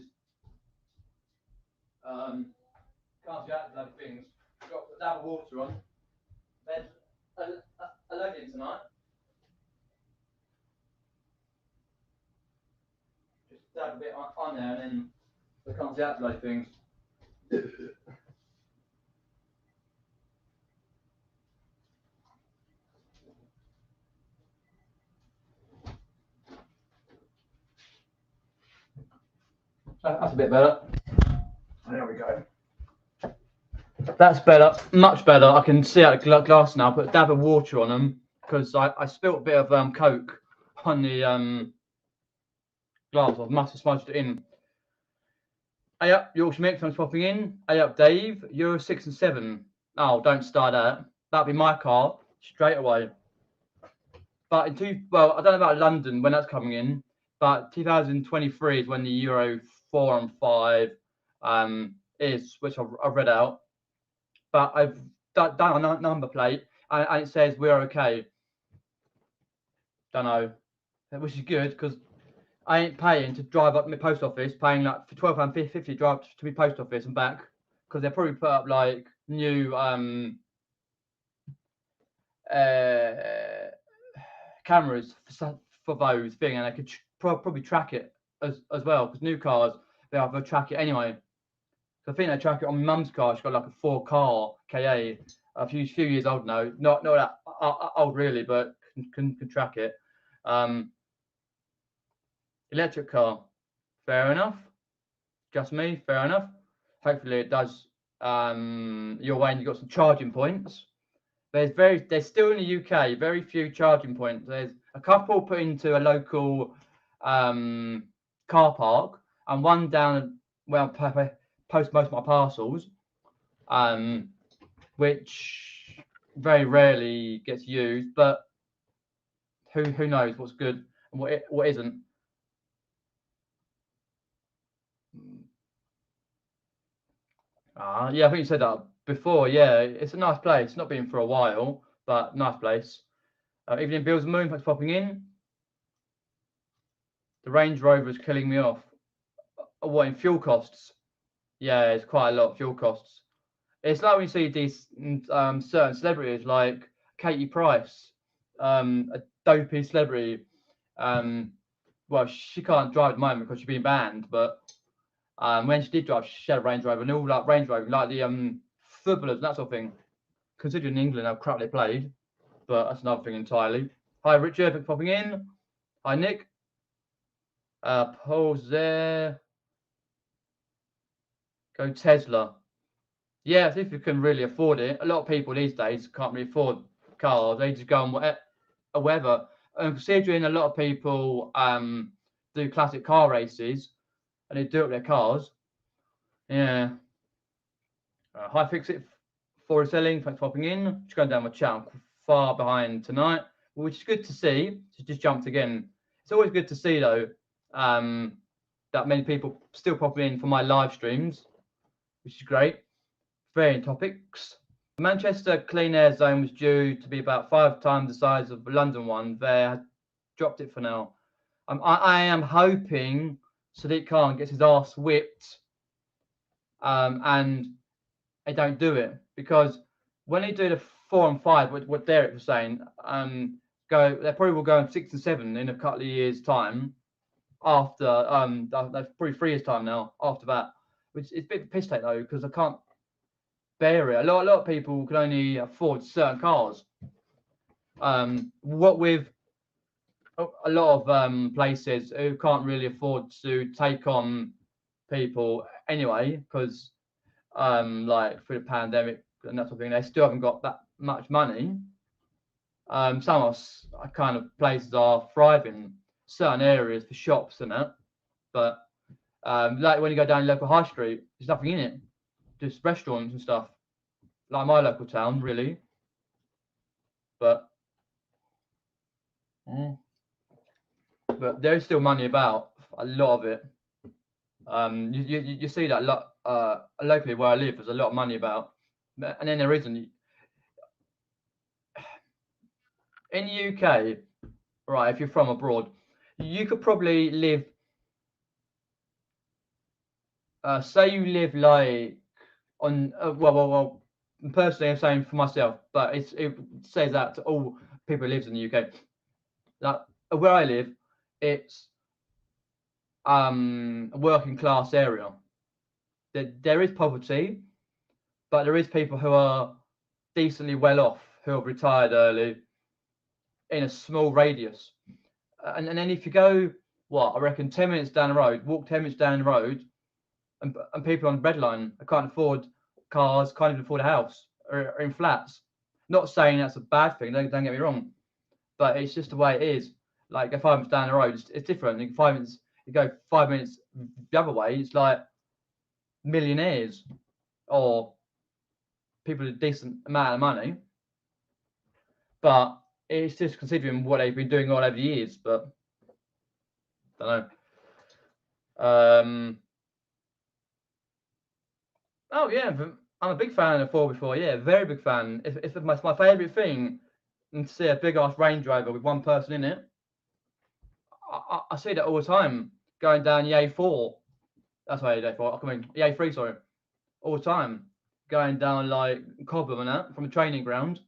Can't see that bloody things. Got to put that water on. There's a load in tonight. Just dab a bit on there, and then I can't see that bloody things. That's a bit better. There we go. That's better, much better. I can see out the glass now. Put a dab of water on them because I spilt a bit of Coke on the glass. I must have smudged it in. Hey up, Yorkshire Mix. Thanks for popping in. Hey up, Dave. Euro 6 and 7. Oh, don't start that. That'll be my car straight away. But I don't know about London when that's coming in. But 2023 is when the Euro 4 and 5 is, which I've read out. But I've done a number plate and it says we're okay. Don't know, which is good because I ain't paying to drive up to my post office, paying like for £12.50 drive to my post office and back, because they'll probably put up like new cameras for those things, and they could probably track it as well, because new cars they have to track it anyway. So I think they track it on my mum's car. She's got like a 4-car KA, a few years old now. Not that old really, but can track it. Electric car, fair enough. Just me, fair enough. Hopefully it does your way and you've got some charging points. There's still in the UK very few charging points. There's a couple put into a local car park, and one down where I post most of my parcels, which very rarely gets used. But who knows what's good and what isn't. Yeah, I think you said that before. Yeah, it's a nice place. Not been for a while, but nice place. Evening Bill's Moon, thanks for popping in. The Range Rover is killing me off. What, in fuel costs? Yeah, it's quite a lot of fuel costs. It's like when you see these certain celebrities like Katie Price, a dopey celebrity. Well, she can't drive at the moment because she's been banned, but when she did drive, she had a Range Rover, and all like Range Rover, like the footballers and that sort of thing. Considering England how crap they played, but that's another thing entirely. Hi, Richard, thanks for popping in. Hi, Nick. Paul's there. Go Tesla. Yeah, if you can really afford it. A lot of people these days can't really afford cars. They just go on whatever. And considering a lot of people do classic car races and they do it with their cars. Yeah. Hi, Fix It for Reselling. Thanks for popping in. Just going down my chat. I'm far behind tonight, which is good to see. Just jumped again. It's always good to see though that many people still popping in for my live streams, which is great. Varying topics. The Manchester clean air zone was due to be about 5 times the size of the London one. They had dropped it for now. I am hoping Sadiq Khan gets his arse whipped and they don't do it, because when they do the 4 and 5, what Derek was saying, they probably will go on 6 and 7 in a couple of years' time. After that's probably 3 years' time now. After that, which is a bit of a piss take though, because I can't bear it. A lot of people can only afford certain cars. What with a lot of places who can't really afford to take on people anyway, because like through the pandemic and that sort of thing, they still haven't got that much money. Some of kind of places are thriving, certain areas for shops and that, but like when you go down the local high street, there's nothing in it, just restaurants and stuff, like my local town, really. But there is still money about, a lot of it. You see that a lot locally where I live. There's a lot of money about, and then there isn't in the UK. Right, if you're from abroad, you could probably live. Say you live like on well. Personally, I'm saying for myself, but it says that to all people who lives in the UK. Like where I live, it's a working class area. There is poverty, but there is people who are decently well off, who have retired early in a small radius. And then if you go, I reckon 10 minutes down the road, walk 10 minutes down the road, and people on the breadline can't afford cars, can't even afford a house, or in flats. Not saying that's a bad thing, don't get me wrong, but it's just the way it is. Like go 5 minutes down the road, it's different. You go 5 minutes the other way, it's like millionaires or people with a decent amount of money. But it's just considering what they've been doing all over the years. But I don't know. Oh yeah, I'm a big fan of 4x4. Yeah, very big fan. It's my favourite thing to see a big ass Range Rover with one person in it. I see that all the time going down the A4. That's why the A4. I mean the A3. Sorry, all the time going down like Cobham and that from the training ground.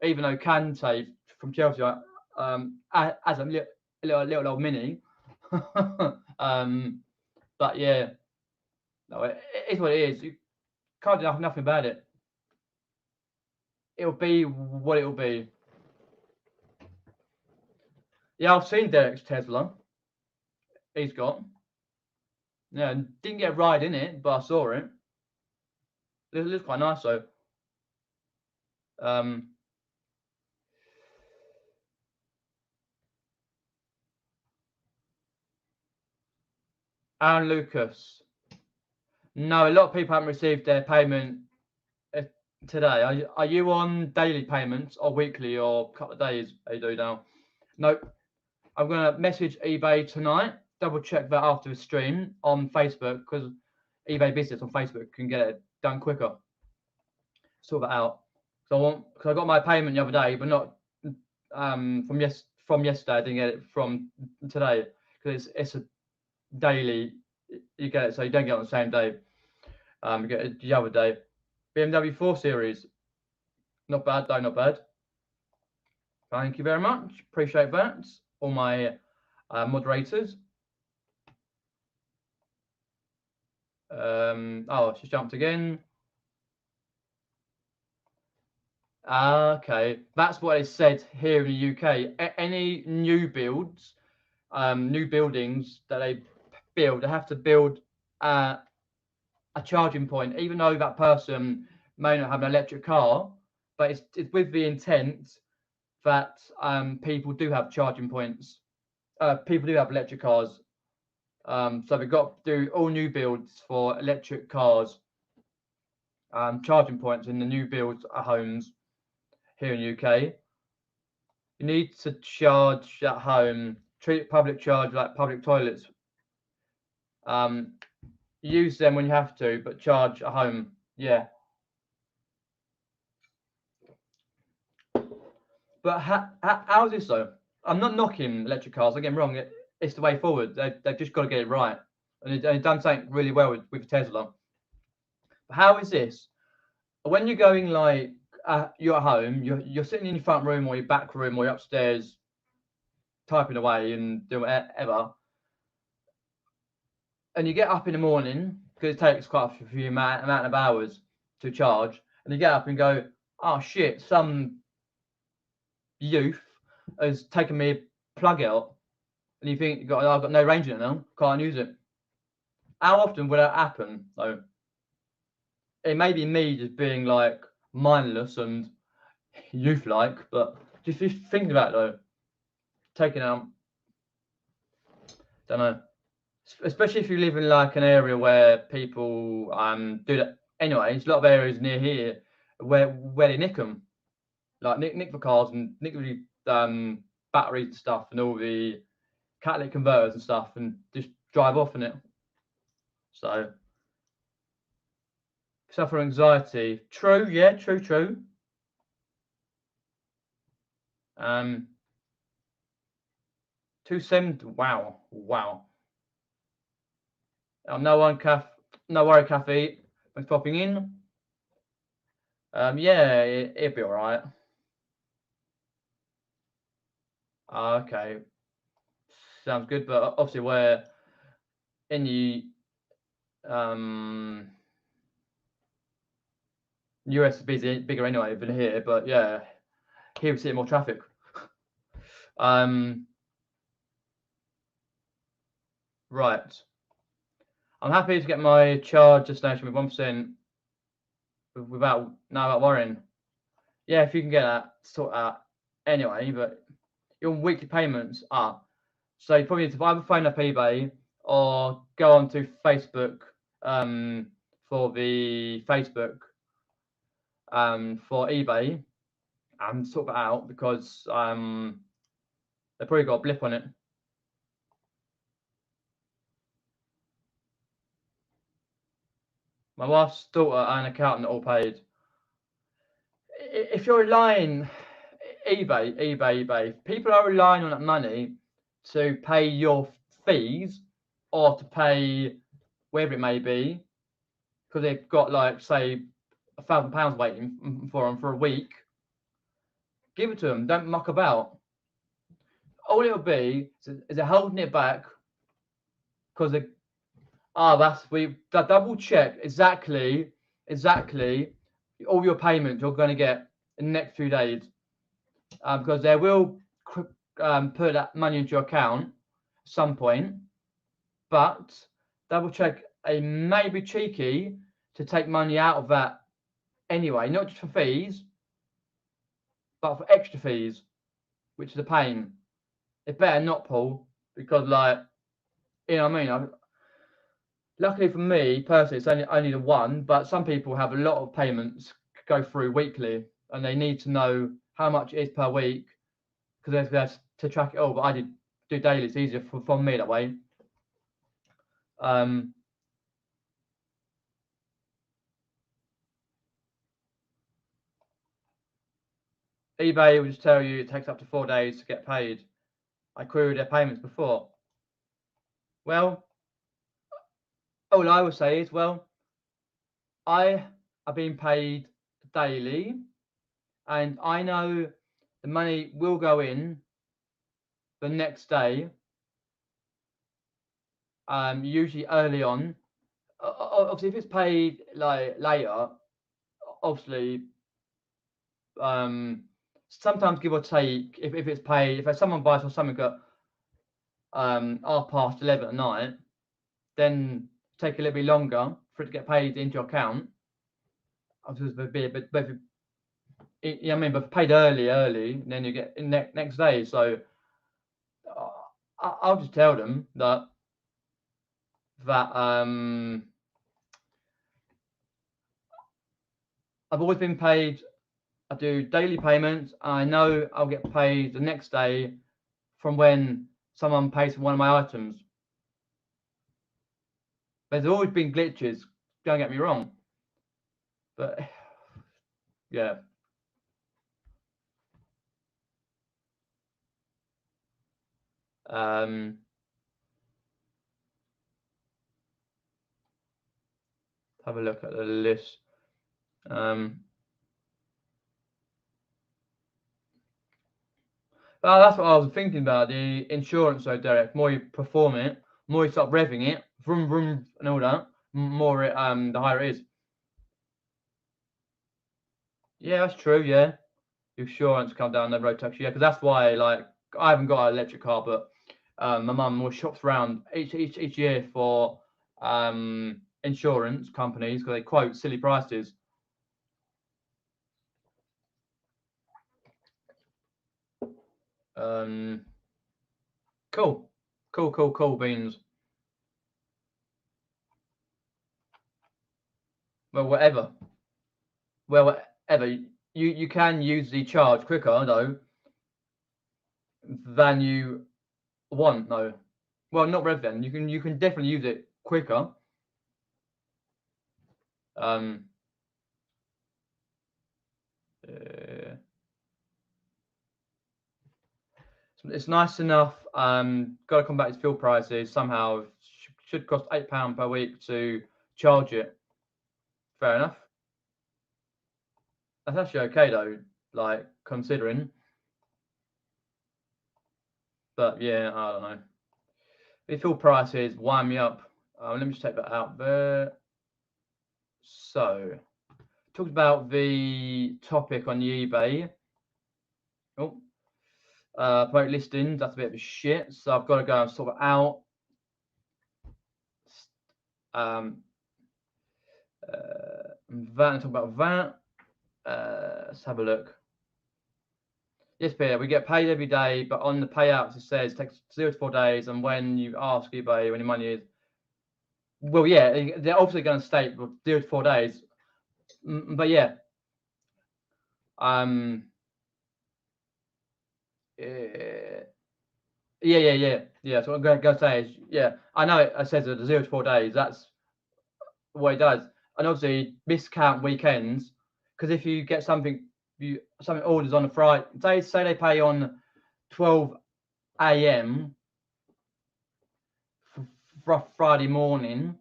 Even though Kante from Chelsea as a little old mini. But yeah, no, it is what it is. You can't do nothing about it. It'll be what it'll be. Yeah, I've seen Derek's Tesla. He's got. Yeah, didn't get a ride in it, but I saw it. It looks quite nice though. Aaron Lucas. No, a lot of people haven't received their payment today. Are you on daily payments or weekly or a couple of days? They do now. Nope. I'm gonna message eBay tonight. Double check that after the stream on Facebook, because eBay Business on Facebook can get it done quicker. Sort that out. So because I got my payment the other day, but not from yesterday. I didn't get it from today because it's a daily. You get it, so you don't get it on the same day. You get it the other day. BMW 4 Series. Not bad though, not bad. Thank you very much. Appreciate that. All my moderators. Oh, she's jumped again. Okay, that's what it said here in the UK. Any new builds, new buildings that they build, they have to build a charging point, even though that person may not have an electric car, but it's with the intent that people do have charging points. People do have electric cars. So we've got to do all new builds for electric cars, charging points in the new builds homes here in the UK. You need to charge at home, treat public charge like public toilets. Use them when you have to, but charge at home. Yeah. But how's this though? I'm not knocking electric cars. Don't get me wrong. It's the way forward. They've just got to get it right, and they've done something really well with Tesla. But how is this? When you're going like you're at home, you're sitting in your front room or your back room or you're upstairs, typing away and doing whatever, and you get up in the morning because it takes quite a few amount of hours to charge, and you get up and go, oh shit, some youth has taken me plug out, and you think I've got no range in it now, can't use it. How often will that happen though? It may be me just being like mindless and youth-like, but just think about it though. Taking out, don't know. Especially if you live in like an area where people do that. Anyway, there's a lot of areas near here where they nick them, like nick the cars and nick the batteries and stuff and all the catalytic converters and stuff, and just drive off in it. So suffer anxiety. True, yeah, true. 270. Wow. No worry, Kathy. Thanks for popping in. Yeah, it'll be all right. Okay, sounds good. But obviously, we're in the US is bigger anyway than here. But yeah, here we see more traffic. Right. I'm happy to get my charge destination with 1% without worrying. Yeah, if you can get that, sort out anyway. But your weekly payments are, so you probably need to either phone up eBay or go onto Facebook for the Facebook for eBay and sort that out, because they probably got a blip on it. My wife's daughter and accountant all paid. If you're relying eBay, people are relying on that money to pay your fees or to pay wherever it may be, because they've got like say £1,000 waiting for them for a week. Give it to them. Don't muck about. All it'll be is they're holding it back because they we double check exactly all your payments you're going to get in the next few days, because they will put that money into your account at some point, but double check. It may be cheeky to take money out of that anyway, not just for fees, but for extra fees, which is a pain. It better not, Paul, because like, you know what I mean? Luckily for me personally, it's only the one, but some people have a lot of payments go through weekly, and they need to know how much it is per week, because they're to track it all. But I do daily. It's easier for me that way. eBay will just tell you it takes up to 4 days to get paid. I queried their payments before. Well, all I will say is, well, I have been paid daily, and I know the money will go in the next day, usually early on. Obviously, if it's paid like later, obviously, sometimes give or take, if it's paid, if someone buys or something at 11:30 at night, then take a little bit longer for it to get paid into your account. Obviously, but I mean, but paid early, then you get next day. So I'll just tell them that I've always been paid. I do daily payments. I know I'll get paid the next day from when someone pays for one of my items. But there's always been glitches. Don't get me wrong. But yeah. Have a look at the list. Well, that's what I was thinking about, the insurance though, Derek. The more you perform it, the more you start revving it, vroom vroom and all that, more it the higher it is. Yeah, that's true, yeah. Insurance come down the road tax, yeah, because that's why, like, I haven't got an electric car, but my mum always shops around each year for insurance companies because they quote silly prices. Cool beans. Well, whatever. You can use the charge quicker though than you want though. Well, not rev then. You can definitely use it quicker. It's nice enough. Got to come back to fuel prices somehow. Should cost £8 per week to charge it. Fair enough. That's actually okay though, like considering. But yeah, I don't know. The fuel prices wind me up. Let me just take that out there. So, talked about the topic on the eBay. Oh, promote listings. That's a bit of a shit. So I've got to go and sort it out. That and talk about that. Let's have a look. Yes, Peter, we get paid every day, but on the payouts it says it takes 0 to 4 days, and when you ask eBay when your money is, well, yeah, they're obviously going to state 0 to 4 days, but yeah, yeah. So what I'm going to say is, yeah, I know it says 0 to 4 days. That's what it does, and obviously discount weekends because if you get something orders on a Friday, say they pay on 12 a.m. Friday morning,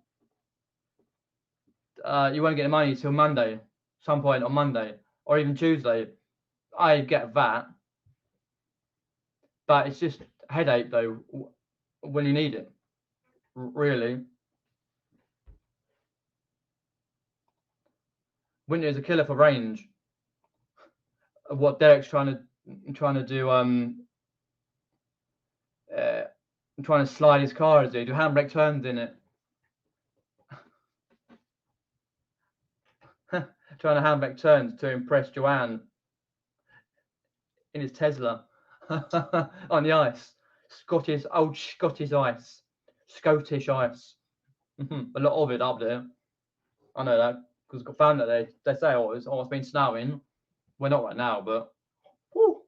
you won't get the money till Monday, some point on Monday or even Tuesday. I get that, but it's just a headache though when you need it. Really, winter is a killer for range. What Derek's trying to do, trying to slide his car, do handbrake turns in it. Trying to handbrake turns to impress Joanne in his Tesla on the ice. Old Scottish ice. Scottish ice. A lot of it up there. I know that because I found that they say it's been snowing. Well, not right now, but whew.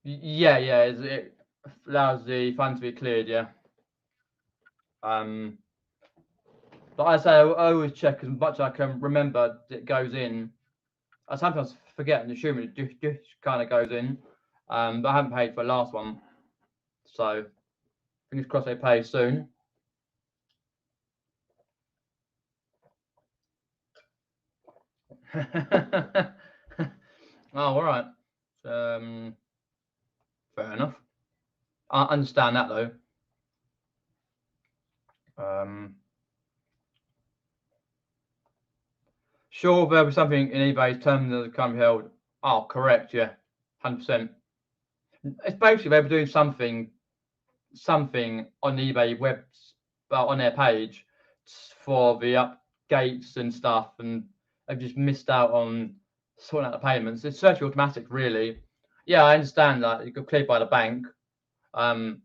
Yeah, it allows the funds to be cleared, yeah. But I say I always check as much as I can remember it goes in. I sometimes forget and assume it just kind of goes in. But I haven't paid for the last one. So fingers crossed they pay soon. Oh, all right. Fair enough. I understand that though. Sure, there was something in eBay's terms that can't be held. Oh, correct. Yeah, 100%. It's basically they were doing something on eBay webs, on their page for the updates and stuff, and they've just missed out on sorting out the payments. It's virtually automatic, really. Yeah, I understand that you got cleared by the bank. I'm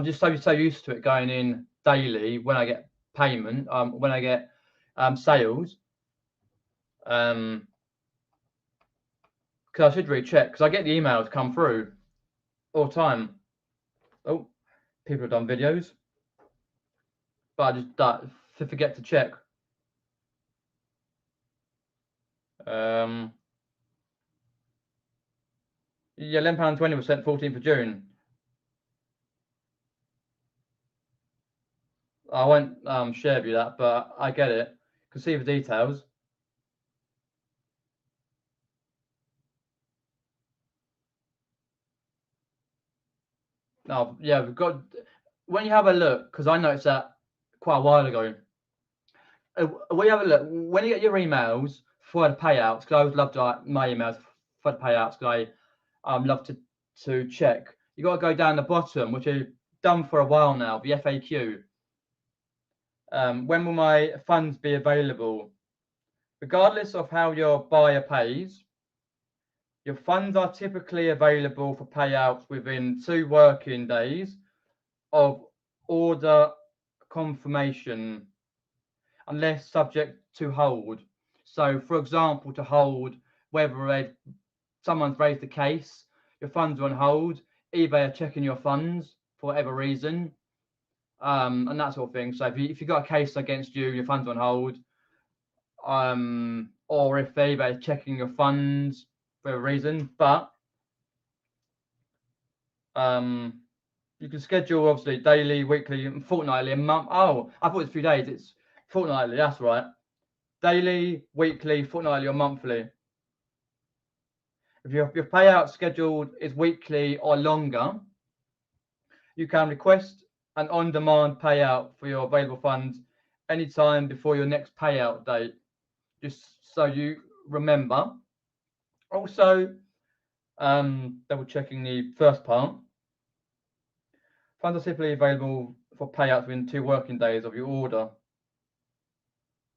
just so used to it going in daily when I get payment, when I get sales. Because I should really check, because I get the emails come through all the time. Oh, people have done videos, but I just forget to check. Yeah, £11.20%, 14th of June. I won't share with you that, but I get it. You can see the details. Oh, yeah, we've got. When you have a look, because I noticed that quite a while ago. When you have a look, when you get your emails for the payouts, because I always love my emails for the payouts, because I love to check. You got to go down the bottom, which is done for a while now. The FAQ. When will my funds be available? Regardless of how your buyer pays, your funds are typically available for payouts within 2 working days of order confirmation, unless subject to hold. So, for example, to hold whether someone's raised a case, your funds are on hold, eBay are checking your funds for whatever reason, and that sort of thing. So if you've got a case against you, your funds are on hold, or if eBay is checking your funds for a reason, but you can schedule obviously daily, weekly, fortnightly, a month. Oh, I thought it was a few days. It's fortnightly. That's right. Daily, weekly, fortnightly, or monthly. If your payout scheduled is weekly or longer, you can request an on-demand payout for your available funds anytime before your next payout date. Just so you remember. Also, double checking the first part. Funds are typically available for payouts within 2 working days of your order.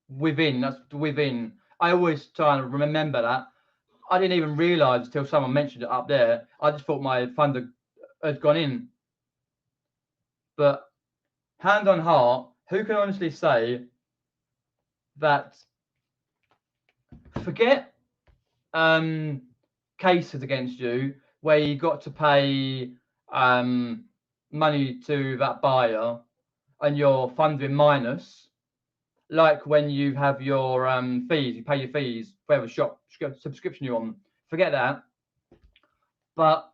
That's within. I always try and remember that. I didn't even realise until someone mentioned it up there. I just thought my fund had gone in. But hand on heart, who can honestly say that forget cases against you where you got to pay money to that buyer and your funds in minus, like when you have your fees, you pay your fees for whatever shop subscription you're on. Forget that. But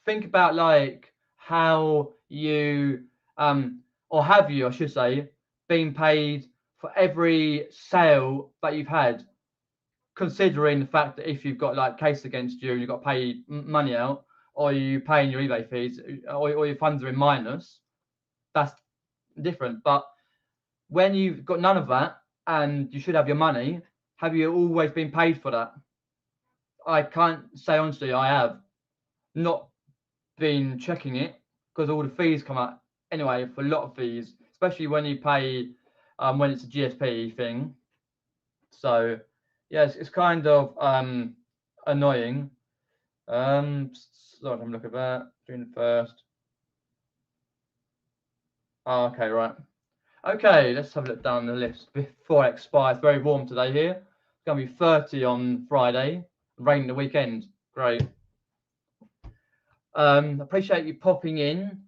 think about like how you or have you, I should say, been paid for every sale that you've had, considering the fact that if you've got like case against you and you've got to pay money out, or you paying your eBay fees, or your funds are in minus, that's different. But when you've got none of that and you should have your money, have you always been paid for that? I can't say honestly I have not been checking it, because all the fees come out anyway for a lot of fees, especially when you pay when it's a GSP thing. So yes, it's kind of annoying. So I'm looking at that. June 1st. Oh, okay, right. Okay, let's have a look down the list before it expires. Very warm today here. It's going to be 30 on Friday. Rain the weekend. Great. Appreciate you popping in.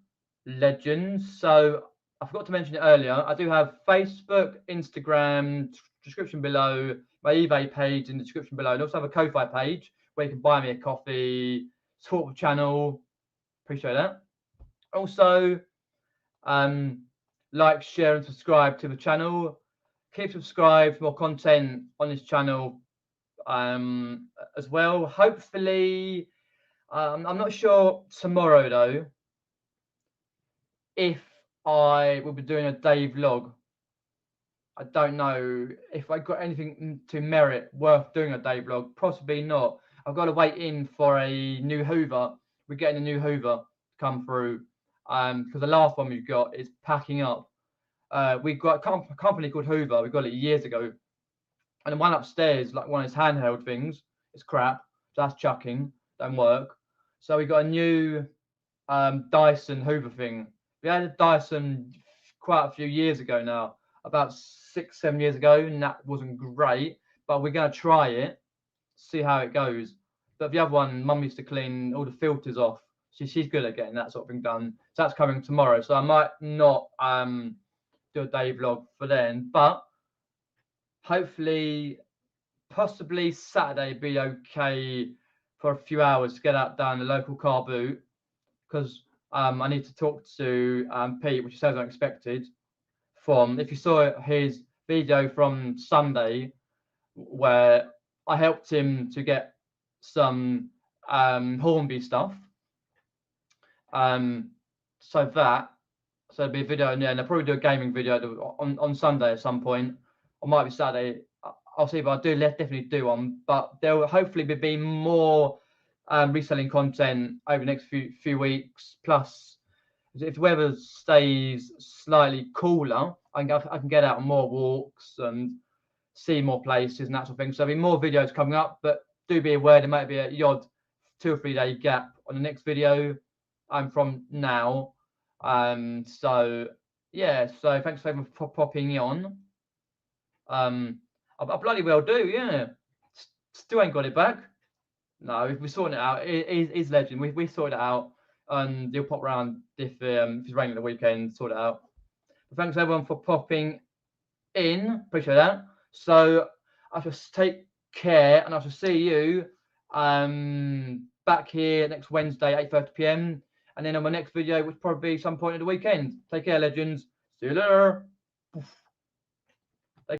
legends. So I forgot to mention it earlier. I do have Facebook, Instagram, description below, my eBay page in the description below, and also have a Ko-Fi page where you can buy me a coffee, support the channel. Appreciate that. Also, like, share, and subscribe to the channel. Keep subscribed for more content on this channel as well. Hopefully, I'm not sure tomorrow though if I will be doing a day vlog. I don't know if I got anything to merit worth doing a day vlog. Possibly not. I've got to wait in for a new Hoover. We're getting a new Hoover to come through because the last one we've got is packing up. We've got a company called Hoover. We got it years ago, and the one upstairs, like one of those handheld things, is crap. So that's chucking. Don't work. So we got a new Dyson Hoover thing. We had a Dyson quite a few years ago now, about 6-7 years ago, and that wasn't great. But we're gonna try it, see how it goes. But the other one, Mum used to clean all the filters off. She's good at getting that sort of thing done. So that's coming tomorrow. So I might not do a day vlog for then, but hopefully, possibly Saturday be okay for a few hours to get out down the local car boot, because I need to talk to Pete, which sounds unexpected. From, if you saw his video from Sunday, where I helped him to get some Hornby stuff. So there'll be a video in there, and I'll probably do a gaming video on Sunday at some point, or might be Saturday. I'll see if I do. Let's definitely do one, but there will hopefully be more reselling content over the next few weeks. Plus, if the weather stays slightly cooler, I can get out on more walks and see more places and that sort of thing. So there'll be more videos coming up, but do be aware there might be a odd 2 or 3 day gap on the next video from now. So yeah, so thanks for popping on. I bloody well do, yeah. Still ain't got it back. No, we're sorting it out. It is legend. We sorted it out, and you'll pop around if it's raining the weekend. Sort it out. But thanks everyone for popping in. Appreciate that. So I shall take care, and I shall see you back here next Wednesday, 8:30 p.m. And then on my next video, which will probably be some point in the weekend. Take care, legends. See you later.